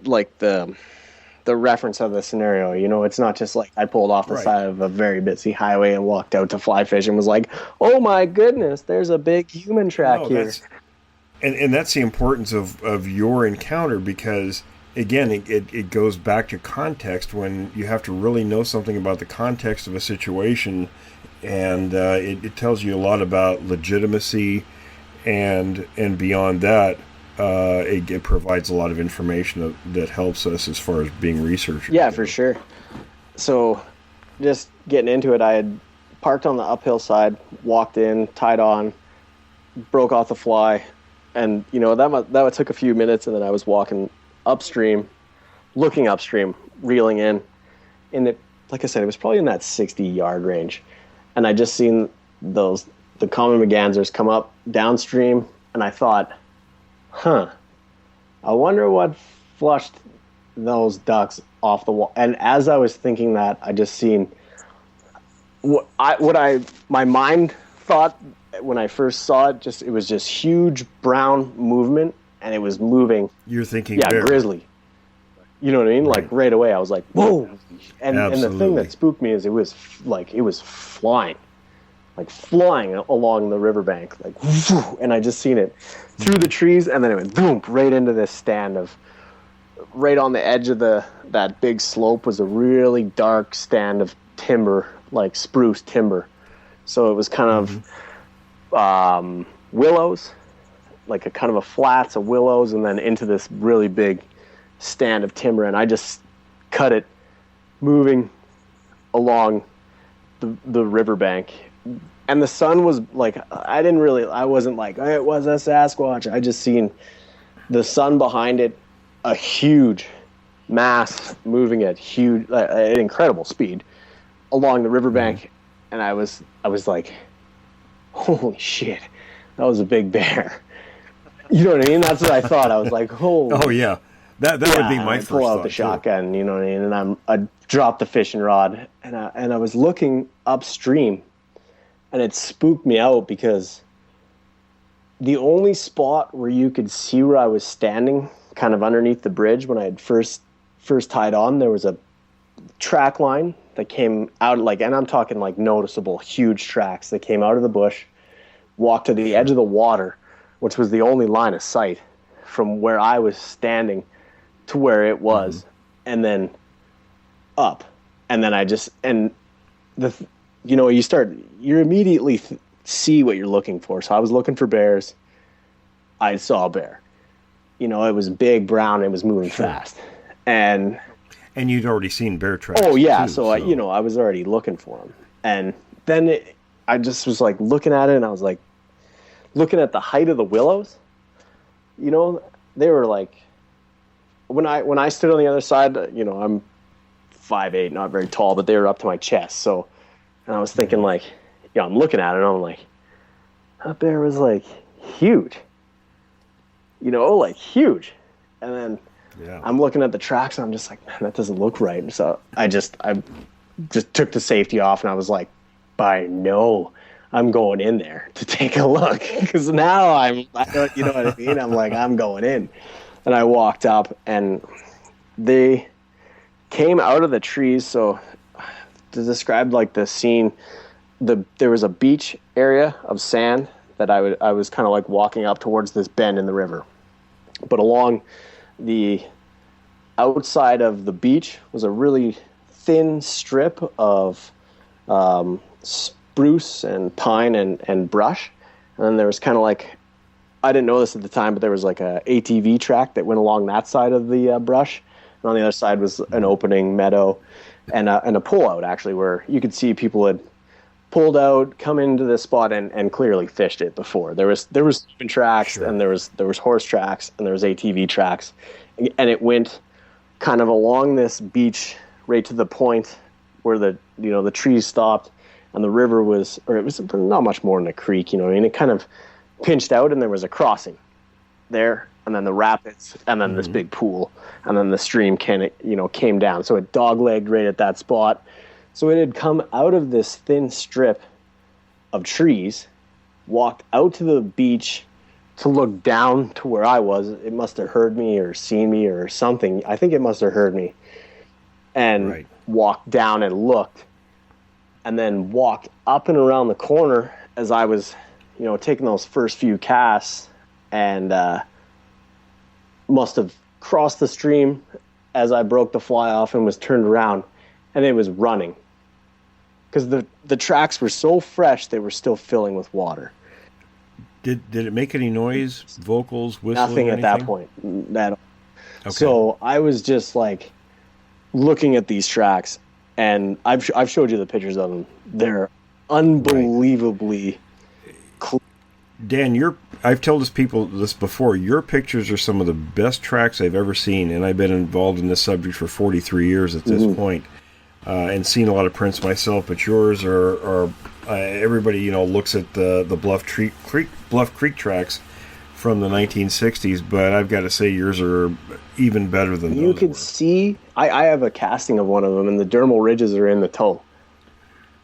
the reference of the scenario. You know, it's not just like I pulled off the Right. side of a very busy highway and walked out to fly fish and was like, oh my goodness, there's a big human track here. And that's the importance of your encounter, because again, it goes back to context, when you have to really know something about the context of a situation, and it tells you a lot about legitimacy, and beyond that, it provides a lot of information that helps us as far as being researchers. Yeah, for sure. So just getting into it, I had parked on the uphill side, walked in, tied on, broke off the fly, and that took a few minutes, and then I was walking upstream, looking upstream, reeling in, and it, like I said, it was probably in that 60-yard range, and I just seen the common mergansers come up downstream, and I thought, I wonder what flushed those ducks off the wall. And as I was thinking that, I just seen my mind thought when I first saw it, it was just huge brown movement, and it was moving. You're thinking, yeah, bear. grizzly. You know what I mean? Right. Like right away, I was like, whoa! And the thing Absolutely. that spooked me is it was flying along the riverbank, and I just seen it through the trees, and then it went boom right into this stand of. Right on the edge of that big slope was a really dark stand of timber, like spruce timber. So it was kind of willows, like a kind of a flats of willows, and then into this really big stand of timber. And I just cut it, moving along the riverbank. And the sun was like, I wasn't like, hey, it was a Sasquatch. I just seen the sun behind it, a huge mass moving at incredible speed along the riverbank, and I was like, holy shit, that was a big bear. You know what I mean? That's what I thought. I was like, Oh yeah, that would be my I first pull out thought, the too. shotgun, you know what I mean, and I dropped the fishing rod, and I was looking upstream, and it spooked me out because the only spot where you could see where I was standing, kind of underneath the bridge when I had first tied on, there was a track line that came out, and I'm talking like noticeable, huge tracks that came out of the bush, walked to the edge of the water, which was the only line of sight from where I was standing to where it was, and then up, and then you immediately see what you're looking for. So I was looking for bears. I saw a bear. It was big, brown, it was moving fast. And you'd already seen bear tracks. oh yeah, too, so I was already looking for them. And then I just was like looking at it, and I was like looking at the height of the willows. They were like, when I stood on the other side, I'm 5'8", not very tall, but they were up to my chest. So, and I was thinking like, I'm looking at it, and I'm like, that bear was like huge. Like huge. And then I'm looking at the tracks, and I'm just like, man, that doesn't look right. And so I just took the safety off, and I was like, I'm going in there to take a look, because now you know what I mean? I'm like, I'm going in. And I walked up, and they came out of the trees. So to describe like the scene, there was a beach area of sand that I was kind of like walking up towards this bend in the river. But along the outside of the beach was a really thin strip of spruce and pine and brush. And then there was kind of like, I didn't know this at the time, but there was like a ATV track that went along that side of the brush. And on the other side was an opening meadow and a pull-out, actually, where you could see people had pulled out, come into this spot, and clearly fished it before. There was human tracks, and there was horse tracks, and there was ATV tracks, and it went kind of along this beach right to the point where the trees stopped, and the river was, or it was not much more than a creek, you know what I mean? It kind of pinched out, and there was a crossing there, and then the rapids, and then this big pool, and then the stream came down. So it dog-legged right at that spot. So it had come out of this thin strip of trees, walked out to the beach to look down to where I was. It must have heard me or seen me or something. I think it must have heard me. And walked down and looked, and then walked up and around the corner as I was, taking those first few casts, and must have crossed the stream as I broke the fly off and was turned around, and it was running. Because the tracks were so fresh, they were still filling with water. Did it make any noise, vocals, whistling? Nothing at that point. Okay. So I was just like looking at these tracks, and I've showed you the pictures of them. They're unbelievably clear. Dan, I've told people this before. Your pictures are some of the best tracks I've ever seen, and I've been involved in this subject for 43 years at this point, and seen a lot of prints myself. But yours are everybody looks at the Bluff Creek tracks from the 1960s, but I've got to say yours are even better than those. You could see, I have a casting of one of them, and the dermal ridges are in the toe.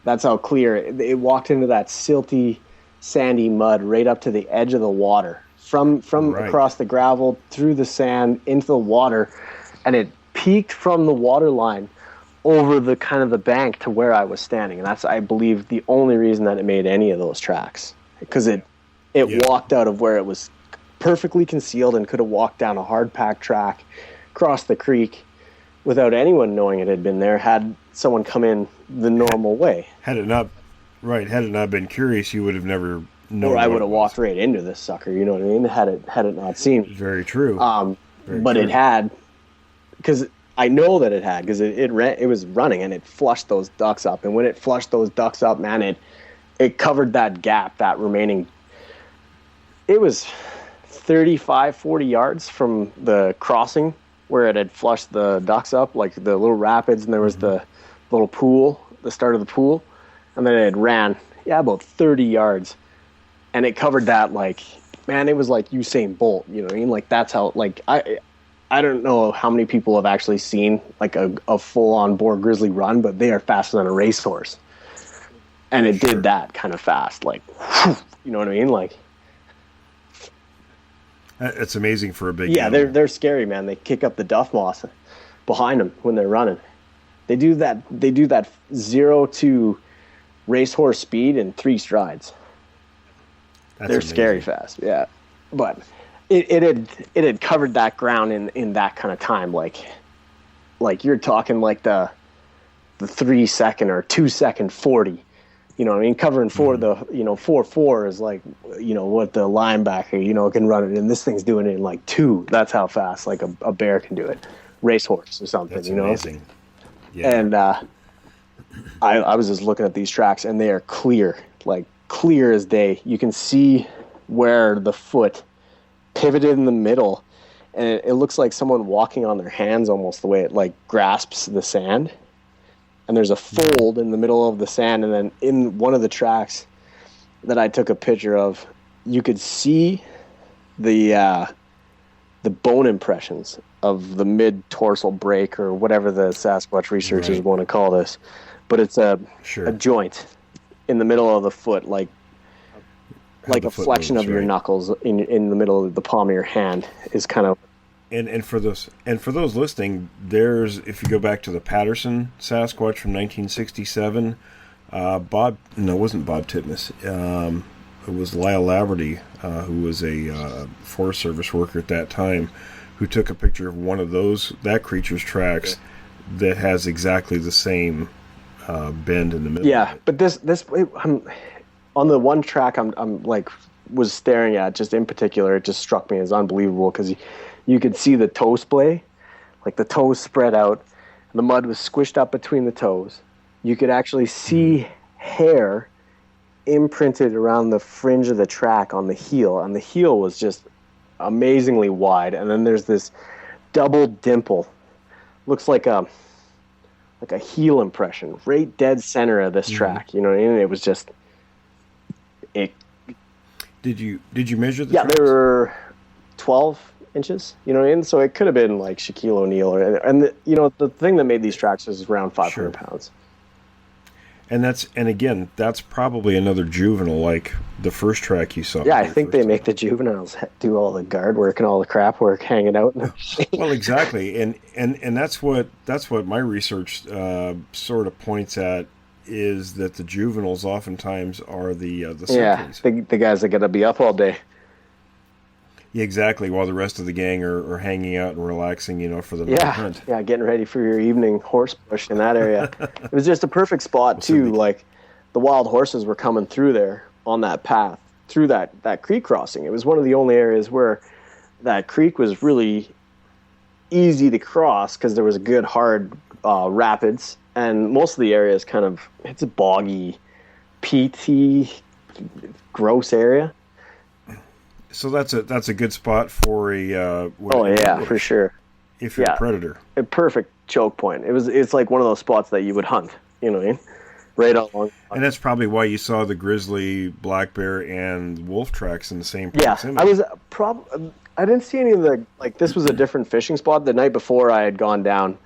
That's how clear it walked into that silty, sandy mud right up to the edge of the water, from across the gravel through the sand into the water, and it peaked from the water line over the kind of the bank to where I was standing. And that's, I believe, the only reason that it made any of those tracks, because it walked out of where it was perfectly concealed and could have walked down a hard packed track, crossed the creek without anyone knowing it had been there, had someone come in the normal way. Had it not been curious, you would have never known. Or I would have walked right into this sucker, you know what I mean? Had it not seen. Very true. It had, because I know that it had, because it was running, and it flushed those ducks up. And when it flushed those ducks up, man, it covered that gap, that remaining. It was 35, 40 yards from the crossing where it had flushed the ducks up, like the little rapids, and there was the little pool, the start of the pool, and then it ran, about 30 yards, and it covered that, like, man, it was like Usain Bolt, you know what I mean? Like, that's how, like, I don't know how many people have actually seen, like, a full-on boar grizzly run, but they are faster than a racehorse, and it did that kind of fast, like, you know what I mean? Like, it's amazing for a big animal. They're scary, man. They kick up the duff moss behind them when they're running. They do that 0 to racehorse speed in 3 strides. They're amazing. Scary fast, yeah. But it had covered that ground in that kind of time, like you're talking like the 3 second or 2 second 40. You know what I mean? Covering 4.4 is like, what the linebacker, can run it. And this thing's doing it in like 2. That's how fast, like a bear can do it. Racehorse or something, That's amazing. Yeah. And I was just looking at these tracks, and they are clear, like clear as day. You can see where the foot pivoted in the middle, and it looks like someone walking on their hands almost, the way it like grasps the sand. And there's a fold in the middle of the sand, and then in one of the tracks that I took a picture of, you could see the bone impressions of the mid-torsal break, or whatever the Sasquatch researchers want to call this. But it's a joint in the middle of the foot, like a flexion of your knuckles in the middle of the palm of your hand is kind of. And for those listening, if you go back to the Patterson Sasquatch from 1967, it wasn't Bob Titmus. It was Lyle Laverty, who was a Forest Service worker at that time, who took a picture of one of that creature's tracks that has exactly the same bend in the middle. Yeah, but on the one track I'm like was staring at, just in particular, it just struck me as unbelievable, because you could see the toe splay, like the toes spread out, and the mud was squished up between the toes. You could actually see hair imprinted around the fringe of the track on the heel, and the heel was just amazingly wide. And then there's this double dimple, looks like a like a heel impression right dead center of this track. You know what I mean? It was just it. Did you measure the Yeah, tracks? they were 12 inches. You know what I mean? So it could have been like Shaquille O'Neal, the thing that made these tracks was around 500 pounds. And again, that's probably another juvenile like the first track you saw. Yeah, I think they make the juveniles do all the guard work and all the crap work hanging out. Well, exactly, and that's what my research sort of points at, is that the juveniles oftentimes are the sentries. The guys that got to be up all day. Yeah, exactly, while the rest of the gang are hanging out and relaxing, for the night hunt. Yeah, getting ready for your evening horse push in that area. It was just a perfect spot too. Like the wild horses were coming through there on that path through that creek crossing. It was one of the only areas where that creek was really easy to cross because there was a good hard rapids, and most of the area is it's a boggy, peaty, gross area. So that's a good spot for a. For sure. If you're a predator, a perfect choke point. It's like one of those spots that you would hunt. You know what I mean? Right along. And that's probably why you saw the grizzly, black bear, and wolf tracks in the same proximity. I didn't see any of the This was a different fishing spot. The night before, I had gone down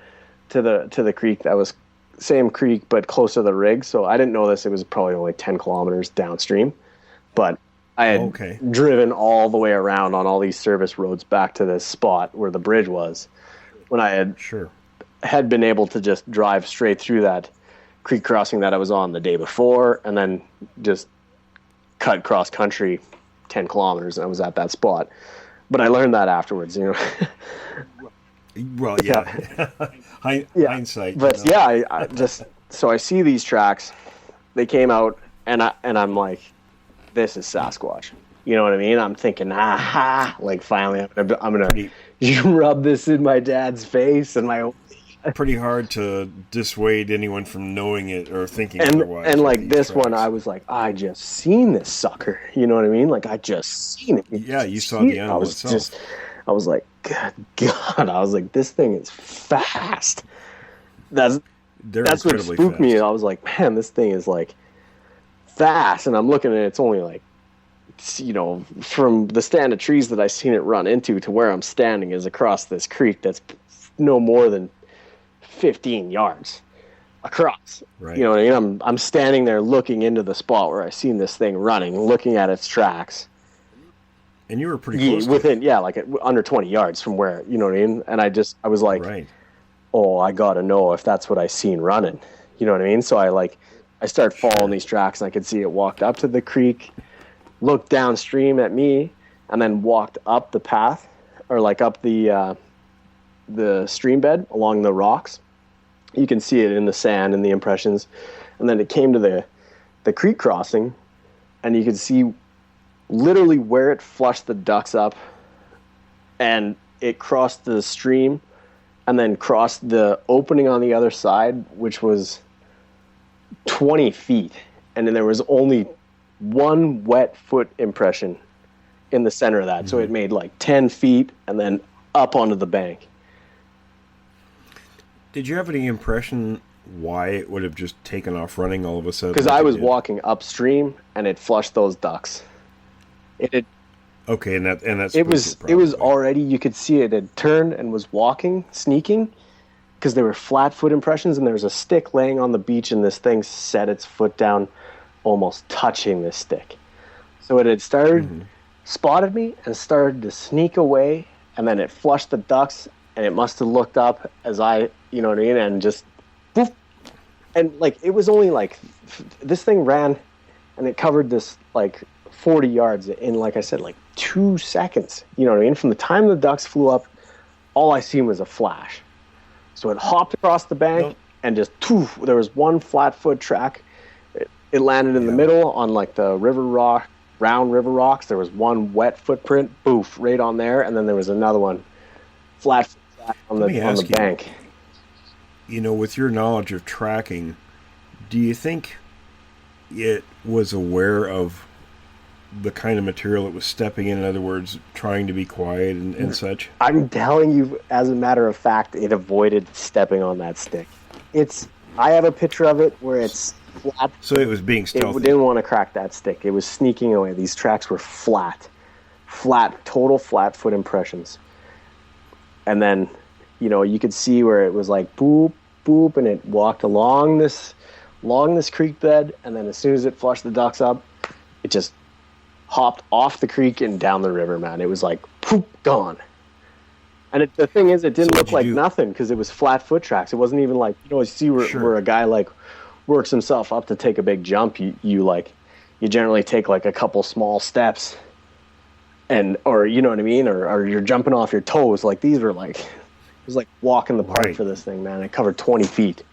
to the creek. That was same creek but close to the rig. So I didn't know this. It was probably only 10 kilometers downstream, but I had driven all the way around on all these service roads back to this spot where the bridge was, when I had been able to just drive straight through that creek crossing that I was on the day before, and then just cut cross country 10 kilometers, and I was at that spot. But I learned that afterwards, Well, yeah. Hindsight. But I just so I see these tracks. They came out, and I'm like, this is Sasquatch. You know what I mean? I'm thinking, finally I'm gonna rub this in my dad's face and my. Pretty hard to dissuade anyone from knowing it or thinking otherwise. And like this tracks. One, I was like, I just seen this sucker. You know what I mean? Like I just seen it. You saw the animal itself. I was like, God. I was like, this thing is fast. That's what spooked me. I was like, man, this thing is like fast. And I'm looking at it, it's only like, from the stand of trees that I seen it run into to where I'm standing is across this creek that's no more than 15 yards across. Right. You know what I mean? I'm standing there looking into the spot where I seen this thing running, looking at its tracks. And you were pretty close within, under 20 yards from where, you know what I mean? And I was like, I got to know if that's what I seen running. You know what I mean? So I start following these tracks, and I could see it walked up to the creek, looked downstream at me, and then walked up the path, or up the stream bed along the rocks. You can see it in the sand and the impressions. And then it came to the creek crossing, and you could see literally where it flushed the ducks up, and it crossed the stream and then crossed the opening on the other side, which was 20 feet. And then there was only one wet foot impression in the center of that. Mm-hmm. So it made 10 feet and then up onto the bank. Did you have any impression why it would have just taken off running all of a sudden? Because I was walking upstream and it flushed those ducks. Okay, and that's it was already, you could see it had turned and was walking, sneaking, because there were flat foot impressions, and there was a stick laying on the beach, and this thing set its foot down, almost touching this stick. So it had started, spotted me, and started to sneak away, and then it flushed the ducks, and it must have looked up as I, you know what I mean, and just, poof, and it was only this thing ran, and it covered this 40 yards in, like I said, 2 seconds. You know what I mean? From the time the ducks flew up, all I seen was a flash. So it hopped across the bank and just, there was one flat foot track. It landed in the middle on the round river rocks. There was one wet footprint, boof, right on there. And then there was another one, flat foot track on the bank. With your knowledge of tracking, do you think it was aware of the kind of material it was stepping in other words, trying to be quiet and such? I'm telling you, as a matter of fact, it avoided stepping on that stick. I have a picture of it where it's flat. So it was being stealthy. It didn't want to crack that stick. It was sneaking away. These tracks were flat, total flat foot impressions. And then, you could see where it was like boop, boop, and it walked along this creek bed, and then as soon as it flushed the ducks up, it just hopped off the creek and down the river, man. It was like, poop, gone. And the thing is, it didn't look like nothing because it was flat foot tracks. It wasn't even like, you see where a guy like works himself up to take a big jump. You generally take like a couple small steps, or you know what I mean, or you're jumping off your toes. Like these were like, it was like walking the park for this thing, man. It covered 20 feet,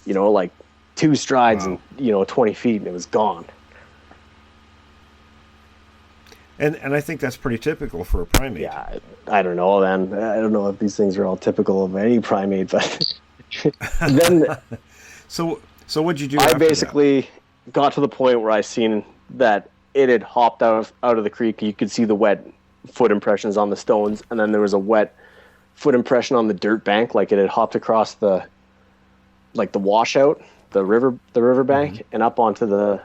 like 2 strides and 20 feet, and it was gone. And I think that's pretty typical for a primate. Yeah, I don't know, man. I don't know if these things are all typical of any primate, but then. So what'd you do? I basically got to the point where I seen that it had hopped out of the creek. You could see the wet foot impressions on the stones, and then there was a wet foot impression on the dirt bank, like it had hopped across the washout, the river bank, and up onto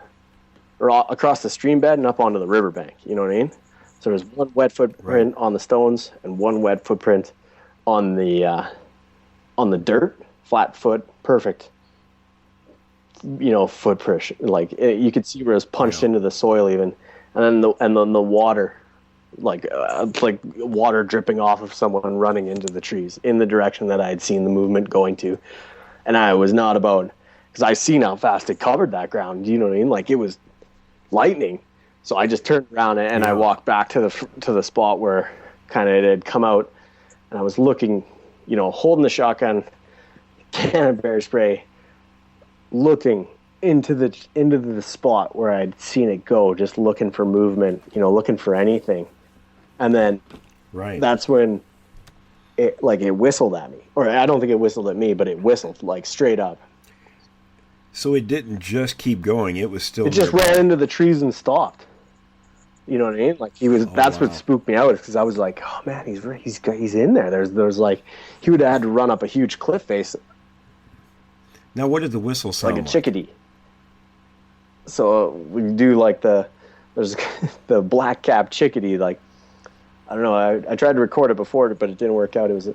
across the stream bed and up onto the riverbank. You know what I mean? So there's one wet footprint on the stones and one wet footprint on the dirt, flat foot, perfect. Footprint. Like you could see where it was punched into the soil even, and then the water, like water dripping off of someone running into the trees in the direction that I had seen the movement going to, and I was not about, because I seen how fast it covered that ground. You know what I mean? Like it was lightning. So I just turned around and I walked back to the spot where kind of it had come out, and I was looking, holding the shotgun, can of bear spray, looking into the spot where I'd seen it go, just looking for movement, looking for anything. And then that's when it whistled at me. Or I don't think it whistled at me, but it whistled like straight up. So it didn't just keep going; it was still. It just ran into the trees and stopped. You know what I mean? Like he was. That's what spooked me out, because I was like, "Oh man, he's in there." There's like, he would have had to run up a huge cliff face. Now, what did the whistle sound like? Like a chickadee. So we do like there's the black cap chickadee. Like, I don't know. I tried to record it before, but it didn't work out. It was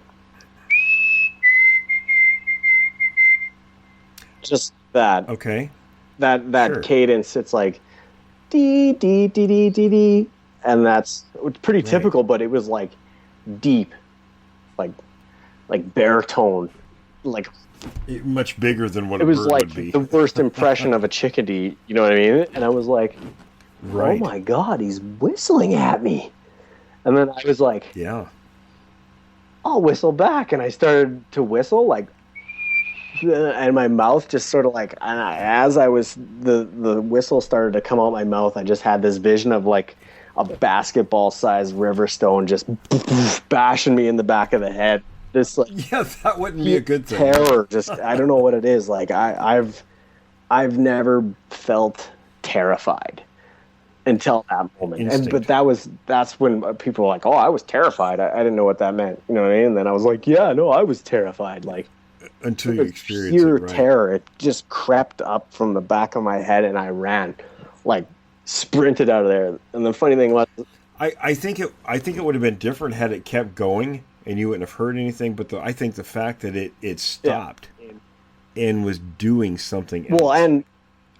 just that. Okay. That cadence. It's like dee dee dee dee dee dee, and it's pretty typical. But it was like deep, like baritone, like much bigger than what it a was bird like would be. The worst impression of a chickadee. You know what I mean? And I was like, oh my God, he's whistling at me. And then I was like, I'll whistle back. And I started to whistle, like, and my mouth just sort of like, and as I was, the whistle started to come out my mouth, I just had this vision of like a basketball-sized river stone just bashing me in the back of the head. This like, that wouldn't be a good thing. Terror, just I don't know what it is. Like I've never felt terrified until that moment. But that's when people were like, "Oh, I was terrified. I didn't know what that meant." You know what I mean? And then I was like, "Yeah, no, I was terrified." Like until you experienced pure it, right? terror. It just crept up from the back of my head, and I ran, like sprinted out of there. And the funny thing was, I think it would have been different had it kept going and you wouldn't have heard anything. But I think the fact that it stopped and was doing something else. Well, and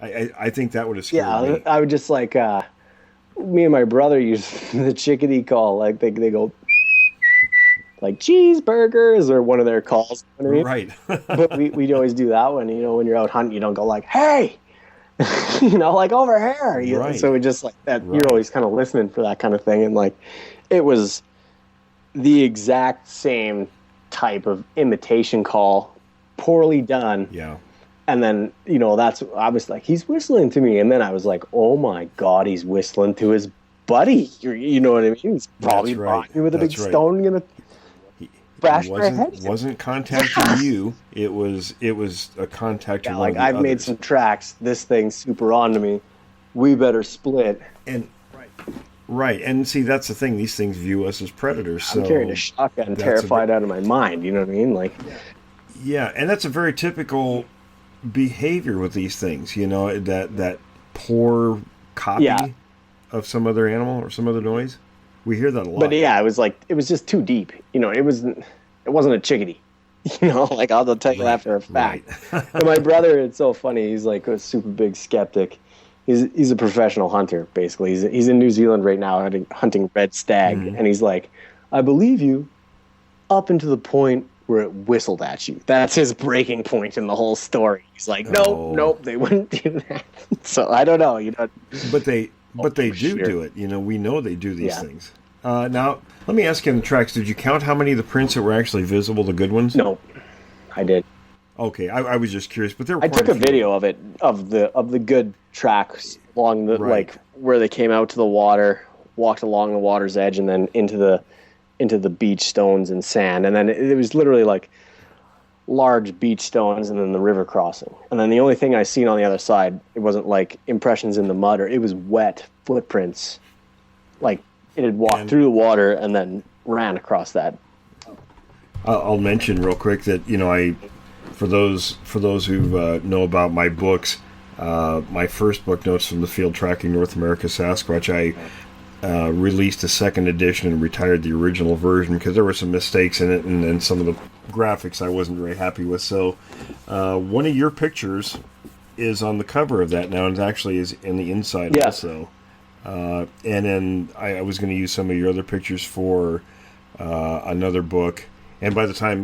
I think that would have scared me. I would just like me and my brother use the chickadee call. Like they go like cheeseburgers or one of their calls. You know what I mean? Right. But we'd always do that one. When you're out hunting, you don't go like, hey, like over here. Right. So we just like that. Right. You're always kind of listening for that kind of thing. And like, it was the exact same type of imitation call, poorly done. Yeah. And then, I was like, he's whistling to me. And then I was like, oh my God, he's whistling to his buddy. You know what I mean? He's probably brought me with a big stone going to bash my head. It wasn't contacting you. It was a contact to one of the I've others. made some tracks. This thing's super on to me. We better split. And right. And see, that's the thing. These things view us as predators. So I'm carrying a shotgun, terrified out of my mind. You know what I mean? Like, Yeah, and that's a very typical behavior with these things. That poor copy of some other animal or some other noise. We hear that a lot. But yeah, it was just too deep. It wasn't a chickadee. Like I'll tell you that for a fact. Right. And my brother, it's so funny. He's like a super big skeptic. He's a professional hunter, basically. He's in New Zealand right now hunting red stag, and he's like, I believe you, up until the point where it whistled at you. That's his breaking point in the whole story. He's like, nope, they wouldn't do that. So I don't know, But they do it. We know they do these things. Now, let me ask you on the tracks, did you count how many of the prints that were actually visible, the good ones? No, I did. Okay, I was just curious, but there were I took a video of it, of the good tracks along the, like, where they came out to the water, walked along the water's edge, and then into the beach stones and sand. And then it was literally like large beach stones and then the river crossing. And then the only thing I seen on the other side, it wasn't like impressions in the mud, or it was wet footprints. Like it had walked through the water and then ran across that. I'll mention real quick that, for those who know about my books, my first book, Notes from the Field Tracking North America Sasquatch, I released a second edition and retired the original version because there were some mistakes in it and some of the graphics I wasn't very happy with. So one of your pictures is on the cover of that now, and it actually is in the inside also. And then I was going to use some of your other pictures for another book. And by the time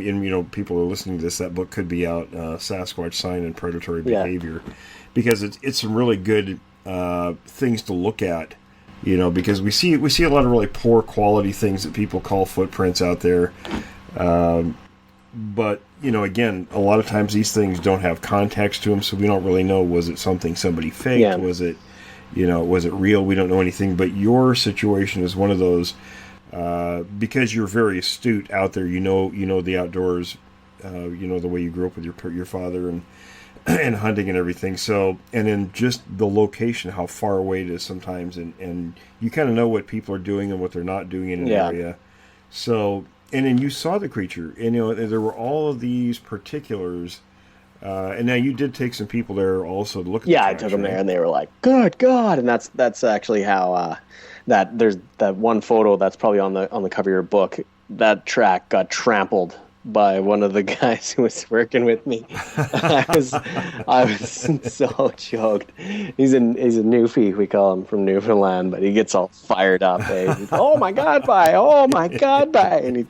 people are listening to this, that book could be out, Sasquatch Sign and Predatory Behavior, because it's some really good things to look at, because we see a lot of really poor quality things that people call footprints out there. But, again, a lot of times these things don't have context to them, so we don't really know, was it something somebody faked? Yeah. Was it real? We don't know anything. But your situation is one of those, because you're very astute out there, the outdoors, the way you grew up with your father and hunting and everything. So, and then just the location, how far away it is sometimes, and you kind of know what people are doing and what they're not doing in an area. So, and then you saw the creature, and there were all of these particulars. And now you did take some people there also to look at. Yeah, I took them there, and they were like, "Good God!" And that's actually how that there's that one photo that's probably on the cover of your book. That track got trampled by one of the guys who was working with me. I was so choked. He's a newfie, we call him, from Newfoundland, but he gets all fired up. He's, oh my God, bye, and he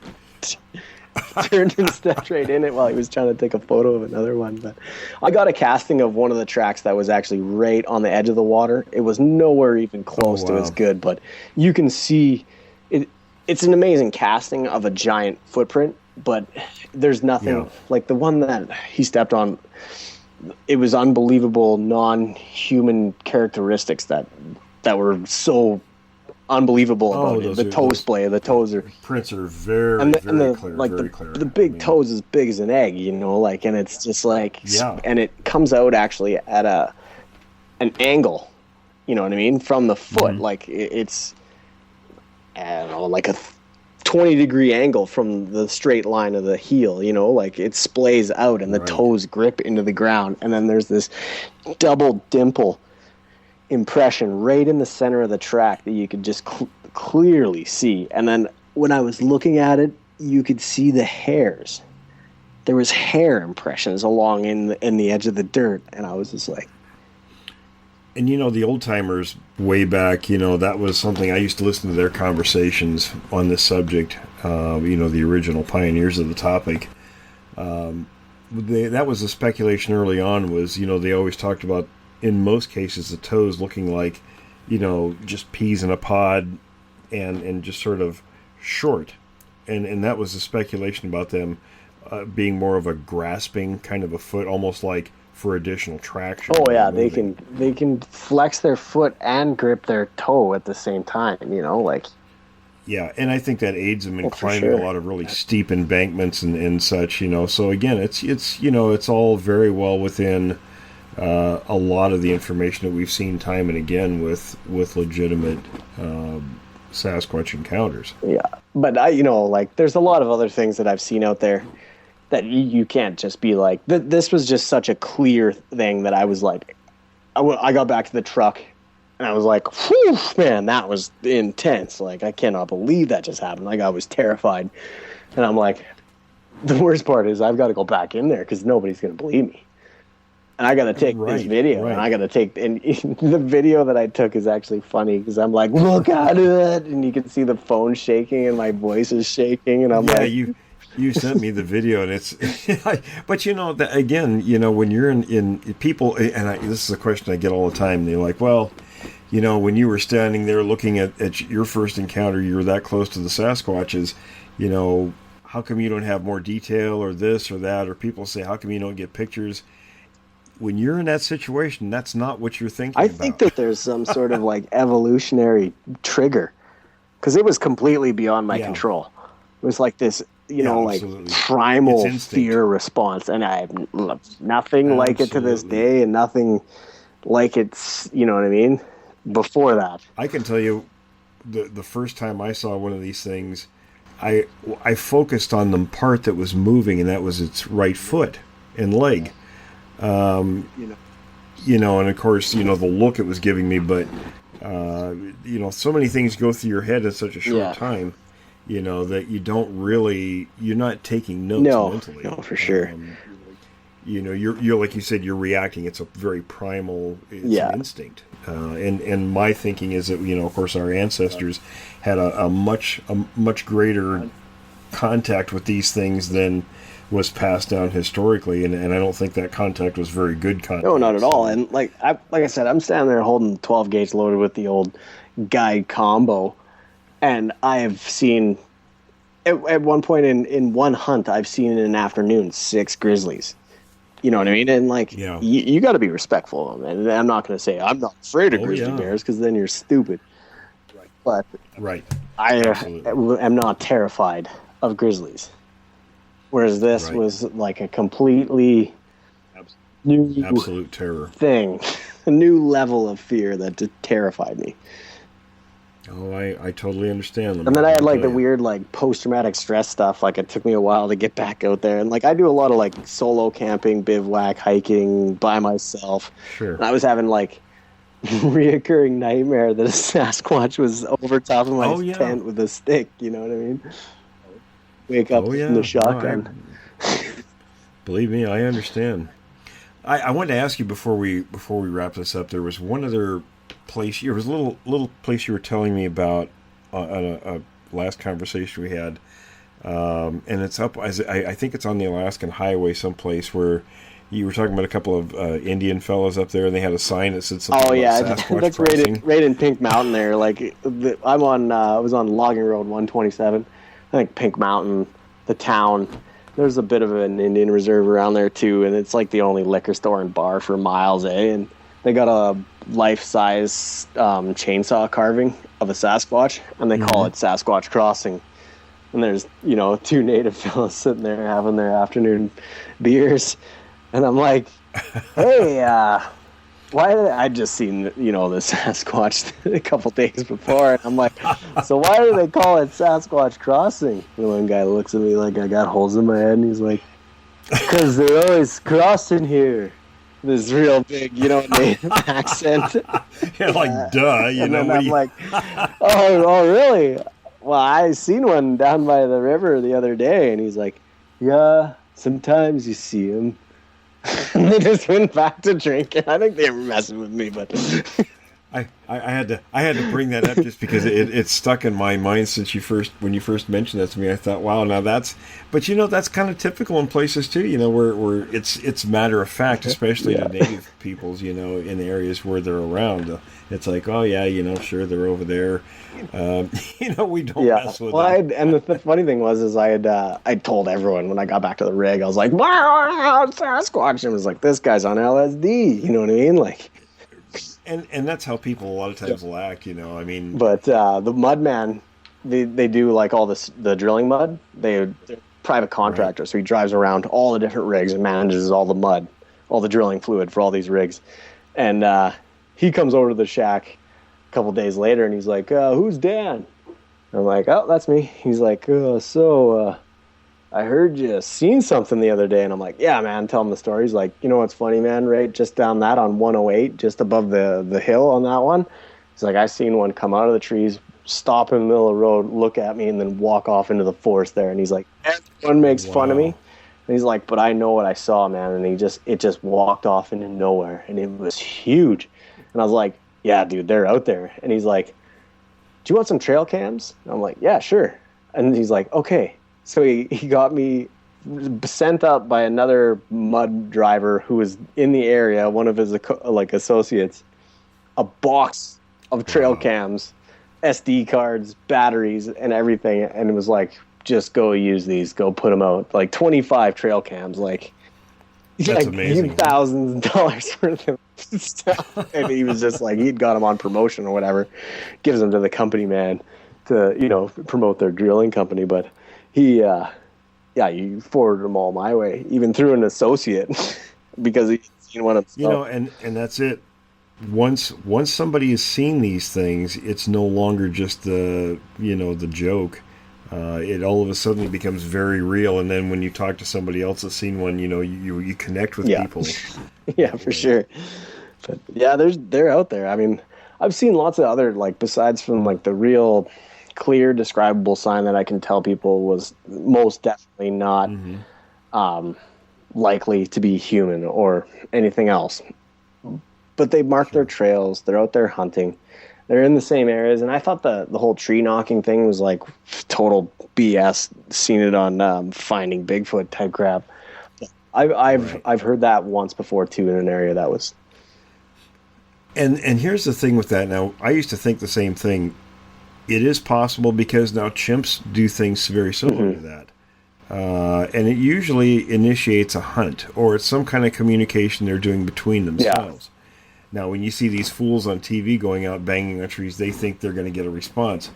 turned and stepped right in it while he was trying to take a photo of another one. But I got a casting of one of the tracks that was actually right on the edge of the water. It was nowhere even close to as good, but you can see it. It's an amazing casting of a giant footprint, but there's nothing like the one that he stepped on. It was unbelievable non-human characteristics that were so unbelievable about it. The toe splay, the toes are prints are very clear, like very clear. The big toes as big as an egg, and it's just like, and it comes out actually at an angle, you know what I mean, from the foot. Like it's, I don't know, like a 20-degree angle from the straight line of the heel, like it splays out and the toes grip into the ground, and then there's this double dimple impression right in the center of the track that you could just clearly see. And then when I was looking at it, you could see the hairs. There was hair impressions along in the edge of the dirt, and I was just like. And the old timers way back, that was something I used to listen to their conversations on this subject. The original pioneers of the topic. That was the speculation early on. Was they always talked about, in most cases, the toes looking like, just peas in a pod, and just sort of short, and that was the speculation about them being more of a grasping kind of a foot, almost like for additional traction. Oh yeah, they can flex their foot and grip their toe at the same time. Like. Yeah, and I think that aids them in climbing a lot of really steep embankments and such. So again, it's all very well within. A lot of the information that we've seen time and again with legitimate Sasquatch encounters. Yeah, but there's a lot of other things that I've seen out there. that you can't just be like, this was just such a clear thing that I was like, I got back to the truck and I was like, whew, man, that was intense. Like, I cannot believe that just happened. Like, I was terrified. And I'm like, the worst part is I've got to go back in there because nobody's going to believe me. And I got to take this video, and I got to take, and the video that I took is actually funny because I'm like, look at it, and you can see the phone shaking and my voice is shaking, and I'm like, you sent me the video, and it's, but you know, again, you know, when you're in people, and this is a question I get all the time. They're like, well, you know, when you were standing there looking at your first encounter, you were that close to the Sasquatches, you know, how come you don't have more detail or this or that? Or people say, how come you don't get pictures? When you're in that situation, that's not what you're thinking about. I think that there's some sort of like evolutionary trigger because it was completely beyond my control. It was like this, you know, like primal fear response. And I have nothing like it to this day and nothing like it's, you know what I mean, before that. I can tell you the first time I saw one of these things, I focused on the part that was moving, and that was its right foot and leg. You know, and of course, you know, the look it was giving me, but, you know, so many things go through your head in such a short time, you know, that you're not taking notes mentally. No, for sure. You know, you're like you said, you're reacting. It's a very primal an instinct. And my thinking is that, you know, of course, our ancestors had a much greater contact with these things than was passed down historically, and I don't think that contact was very good contact. No, not at all. And like I said, I'm standing there holding 12 gauge loaded with the old guide combo, and I have seen at one point in one hunt, I've seen in an afternoon 6 grizzlies. You know what I mean? And like, you got to be respectful of them. And I'm not going to say I'm not afraid of grizzly bears because then you're stupid. But I am not terrified of grizzlies. Whereas this was like a completely new absolute terror thing, a new level of fear that just terrified me. Oh, I totally understand. And then I had like the weird like post-traumatic stress stuff. Like it took me a while to get back out there. And like I do a lot of like solo camping, bivouac, hiking by myself. Sure. And I was having like reoccurring nightmare that a Sasquatch was over top of my tent with a stick. You know what I mean? Wake up in the shotgun. Believe me, I understand. I wanted to ask you before we wrap this up. There was one other place. There was a little place you were telling me about on a last conversation we had, and it's up. I think it's on the Alaskan Highway, someplace where you were talking about a couple of Indian fellows up there, and they had a sign that said something about Sasquatch that's right in Pink Mountain there. Like I was on Logging Road 127. I think Pink Mountain, the town, there's a bit of an Indian reserve around there too, and it's like the only liquor store and bar for miles, and they got a life-size chainsaw carving of a Sasquatch, and they call it Sasquatch Crossing. And there's, you know, 2 native fellas sitting there having their afternoon beers, and I'm like, hey, why did I just seen, you know, the Sasquatch a couple days before, and I'm like, so why do they call it Sasquatch Crossing? And one guy looks at me like I got holes in my head, and he's like, because they're always crossing here. This real big, you know, native accent. Yeah, like duh, you know. And I'm like, oh, really? Well, I seen one down by the river the other day, and he's like, yeah, sometimes you see them. And they just went back to drinking. I think they were messing with me, but I had to bring that up just because it's stuck in my mind since when you first mentioned that to me. I thought, wow, now but you know, that's kind of typical in places too. You know, where it's matter of fact, especially to native peoples. You know, in the areas where they're around, it's like, oh yeah, you know, sure they're over there. You know, we don't mess with them. And the funny thing was I told everyone when I got back to the rig, I was like, wow, Sasquatch, and it was like, this guy's on LSD. You know what I mean? Like. And that's how people a lot of times will act, you know. I mean, but the Mudman, they do like all the drilling mud. They're private contractors, so he drives around all the different rigs and manages all the mud, all the drilling fluid for all these rigs. And he comes over to the shack a couple days later, and he's like, "Who's Dan?" And I'm like, "Oh, that's me." He's like, I heard you seen something the other day. And I'm like, yeah, man, tell him the story. He's like, you know what's funny, man, right? Just down that on 108, just above the hill on that one. He's like, I seen one come out of the trees, stop in the middle of the road, look at me, and then walk off into the forest there. And he's like, everyone makes fun of me. And he's like, but I know what I saw, man. And it just walked off into nowhere. And it was huge. And I was like, yeah, dude, they're out there. And he's like, do you want some trail cams? And I'm like, yeah, sure. And he's like, okay. So he got me sent up by another mud driver who was in the area, one of his associates, a box of trail cams, SD cards, batteries, and everything. And it was like, just go use these, go put them out. Like 25 trail cams, that's amazing. Thousands of dollars worth of stuff. And he was just like, he'd got them on promotion or whatever, gives them to the company man to, promote their drilling company. But he, you forwarded them all my way, even through an associate because he'd seen one himself. And that's it. Once somebody has seen these things, it's no longer just the joke. It all of a sudden becomes very real, and then when you talk to somebody else that's seen one, you connect with people. Yeah, for sure. But yeah, they're out there. I mean, I've seen lots of other, besides from the real clear describable sign that I can tell people was most definitely not likely to be human or anything else. But they mark their trails. They're out there hunting. They're in the same areas, and I thought the whole tree knocking thing was total BS. Seen it on Finding Bigfoot type crap. I've heard that once before too in an area that was. And here's the thing with that. Now, I used to think the same thing. It is possible because now chimps do things very similar to that, and it usually initiates a hunt or it's some kind of communication they're doing between themselves. Yeah. Now, when you see these fools on TV going out banging on trees, they think they're going to get a response.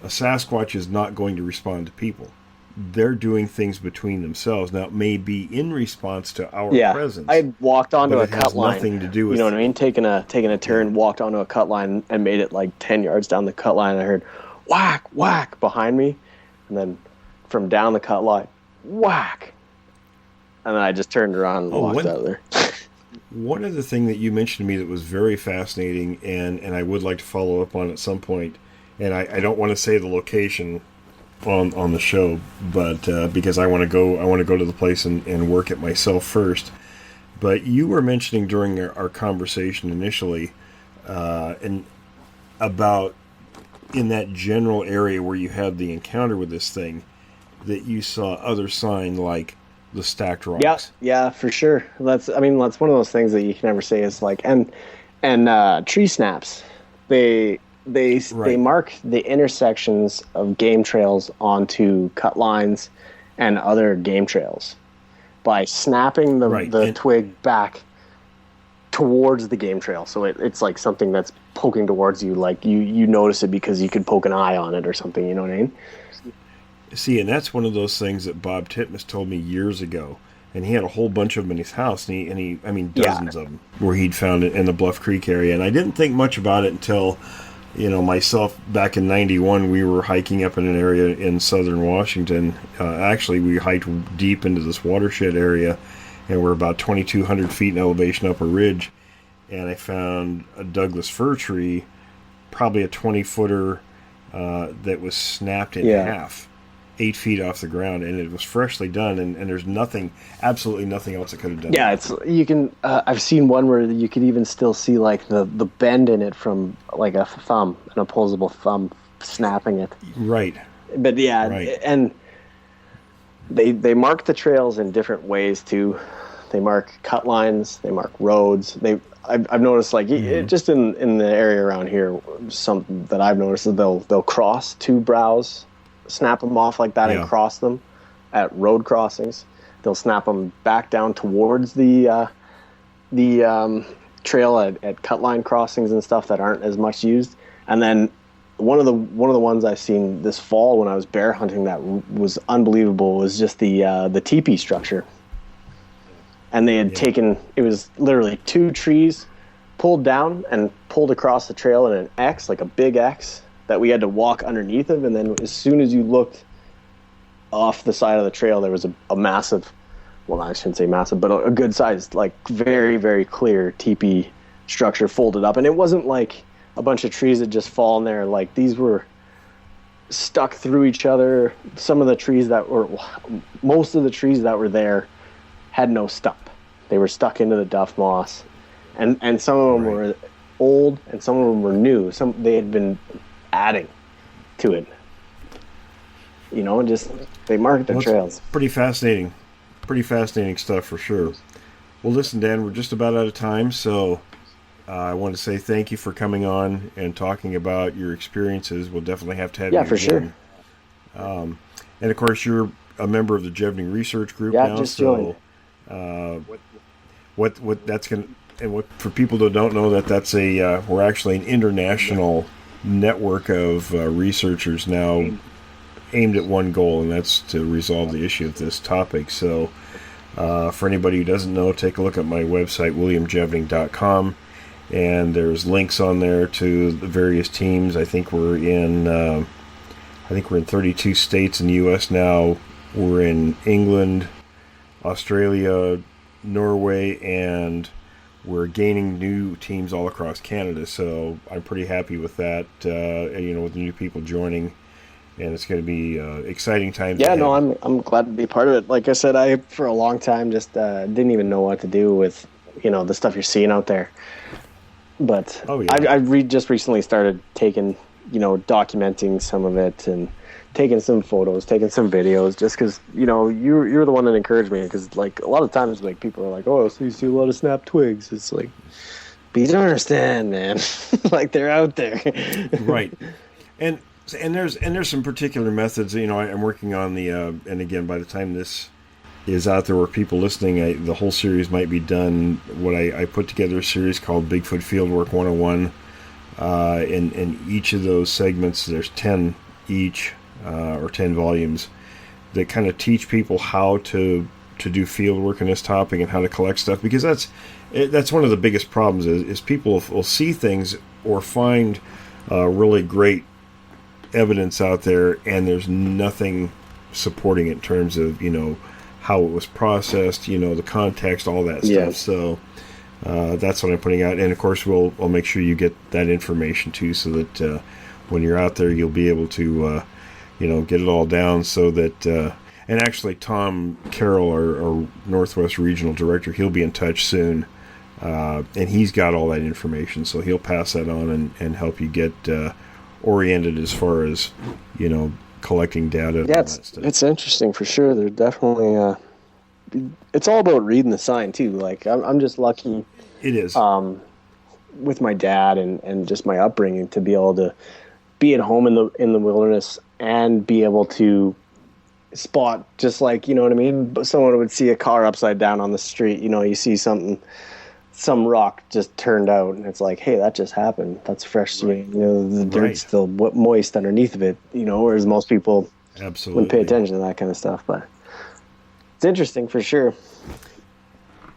A Sasquatch is not going to respond to people. They're doing things between themselves. Now, it may be in response to our presence. I walked onto a cut line. Nothing to do with, you know what I mean? Taking a turn, walked onto a cut line and made it 10 yards down the cut line. I heard whack, whack behind me. And then from down the cut line, whack. And then I just turned around and walked out of there. One other thing that you mentioned to me that was very fascinating, and I would like to follow up on at some point, and I don't want to say the location on the show, but because I want to go to the place and work it myself first. But you were mentioning during our conversation initially, and about in that general area where you had the encounter with this thing, that you saw other sign like the stacked rocks. Yeah, for sure. That's one of those things that you can never say is and tree snaps. They mark the intersections of game trails onto cut lines and other game trails by snapping the twig back towards the game trail. So it's like something that's poking towards you, you notice it because you could poke an eye on it or something, you know what I mean? See, and that's one of those things that Bob Titmus told me years ago, and he had a whole bunch of them in his house, and he dozens of them, where he'd found it in the Bluff Creek area, and I didn't think much about it until, myself, back in 91, we were hiking up in an area in southern Washington. Actually, we hiked deep into this watershed area, and we're about 2,200 feet in elevation up a ridge, and I found a Douglas fir tree, probably a 20-footer, that was snapped in half. 8 feet off the ground, and it was freshly done, and there's absolutely nothing else that could have done. Yeah, you can. I've seen one where you could even still see the bend in it from a thumb, an opposable thumb snapping it. Right. But yeah, and they mark the trails in different ways too. They mark cut lines, they mark roads. I've noticed just in the area around here, something that I've noticed is they'll cross two brows. Snap them off like that and cross them at road crossings. They'll snap them back down towards the trail at cut line crossings and stuff that aren't as much used. And then one of the ones I've seen this fall when I was bear hunting that was unbelievable was just the teepee structure. And they had taken, it was literally two trees pulled down and pulled across the trail in an X, like a big X, that we had to walk underneath of, and then as soon as you looked off the side of the trail, there was a massive, well, I shouldn't say massive, but a good sized, like very, very clear teepee structure folded up. And it wasn't like a bunch of trees that just fall in there. Like, these were stuck through each other. Most of the trees that were there had no stump. They were stuck into the duff moss. And some of them were old and some of them were new. They had been adding to it. You know, just they marked their trails. Pretty fascinating stuff for sure. Well, listen, Dan, we're just about out of time, so I want to say thank you for coming on and talking about your experiences. We'll definitely have to have you for again. Sure. And of course, you're a member of the Jevning research group now. Just joined. What that's going to, and what for people that don't know, that's we're actually an international network of researchers now aimed at one goal, and that's to resolve the issue of this topic. So for anybody who doesn't know, take a look at my website, williamjevning.com, and there's links on there to the various teams. I think we're in 32 states in the U.S. now. We're in England, Australia, Norway, and we're gaining new teams all across Canada. So I'm pretty happy with that, with the new people joining. And it's going to be exciting times. Yeah, no, I'm glad to be part of it. Like I said, I for a long time just didn't even know what to do with, the stuff you're seeing out there. But I just recently started taking, documenting some of it and taking some photos, taking some videos, just because, you're the one that encouraged me. Because like a lot of times, like people are like, oh, so you see a lot of snapped twigs. It's like, but you don't understand, man. Like they're out there. Right. And there's some particular methods. I'm working on the and again, by the time this is out there, where people listening, the whole series might be done. What I put together a series called Bigfoot Fieldwork 101. In each of those segments, there's 10 each, or 10 volumes that kind of teach people how to do field work in this topic and how to collect stuff, because that's one of the biggest problems is people will see things or find really great evidence out there, and there's nothing supporting it in terms of how it was processed, the context, all that stuff. So that's what I'm putting out, and of course we'll make sure you get that information too, so that when you're out there you'll be able to get it all down, so that and actually Tom Carroll, our Northwest Regional Director, he'll be in touch soon, and he's got all that information, so he'll pass that on and help you get oriented as far as collecting data. Yeah, it's interesting for sure. They're definitely it's all about reading the sign too. Like I'm just lucky. It is with my dad and just my upbringing to be able to be at home in the wilderness and be able to spot, just like, what I mean, but someone would see a car upside down on the street. You see some rock just turned out, and it's like, hey, that just happened. That's fresh. Right. The dirt's still moist underneath of it. Whereas most people wouldn't pay attention to that kind of stuff. But it's interesting for sure.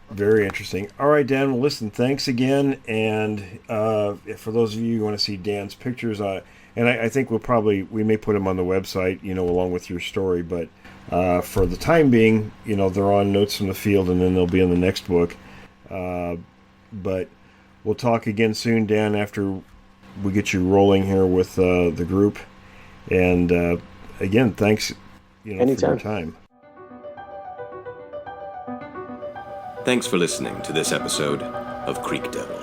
Very interesting. All right, Dan. Well, listen, thanks again. And for those of you who want to see Dan's pictures, and I think we may put them on the website, along with your story. But for the time being, they're on Notes from the Field, and then they'll be in the next book. But we'll talk again soon, Dan, after we get you rolling here with the group. And again, thanks for your time. Thanks for listening to this episode of Creek Devil.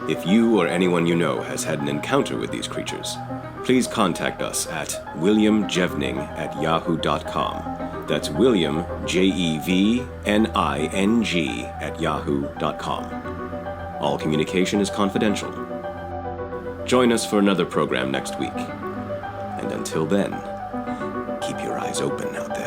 If you or anyone you know has had an encounter with these creatures, please contact us at williamjevning@yahoo.com. That's William, Jevning, @yahoo.com. All communication is confidential. Join us for another program next week. And until then, keep your eyes open out there.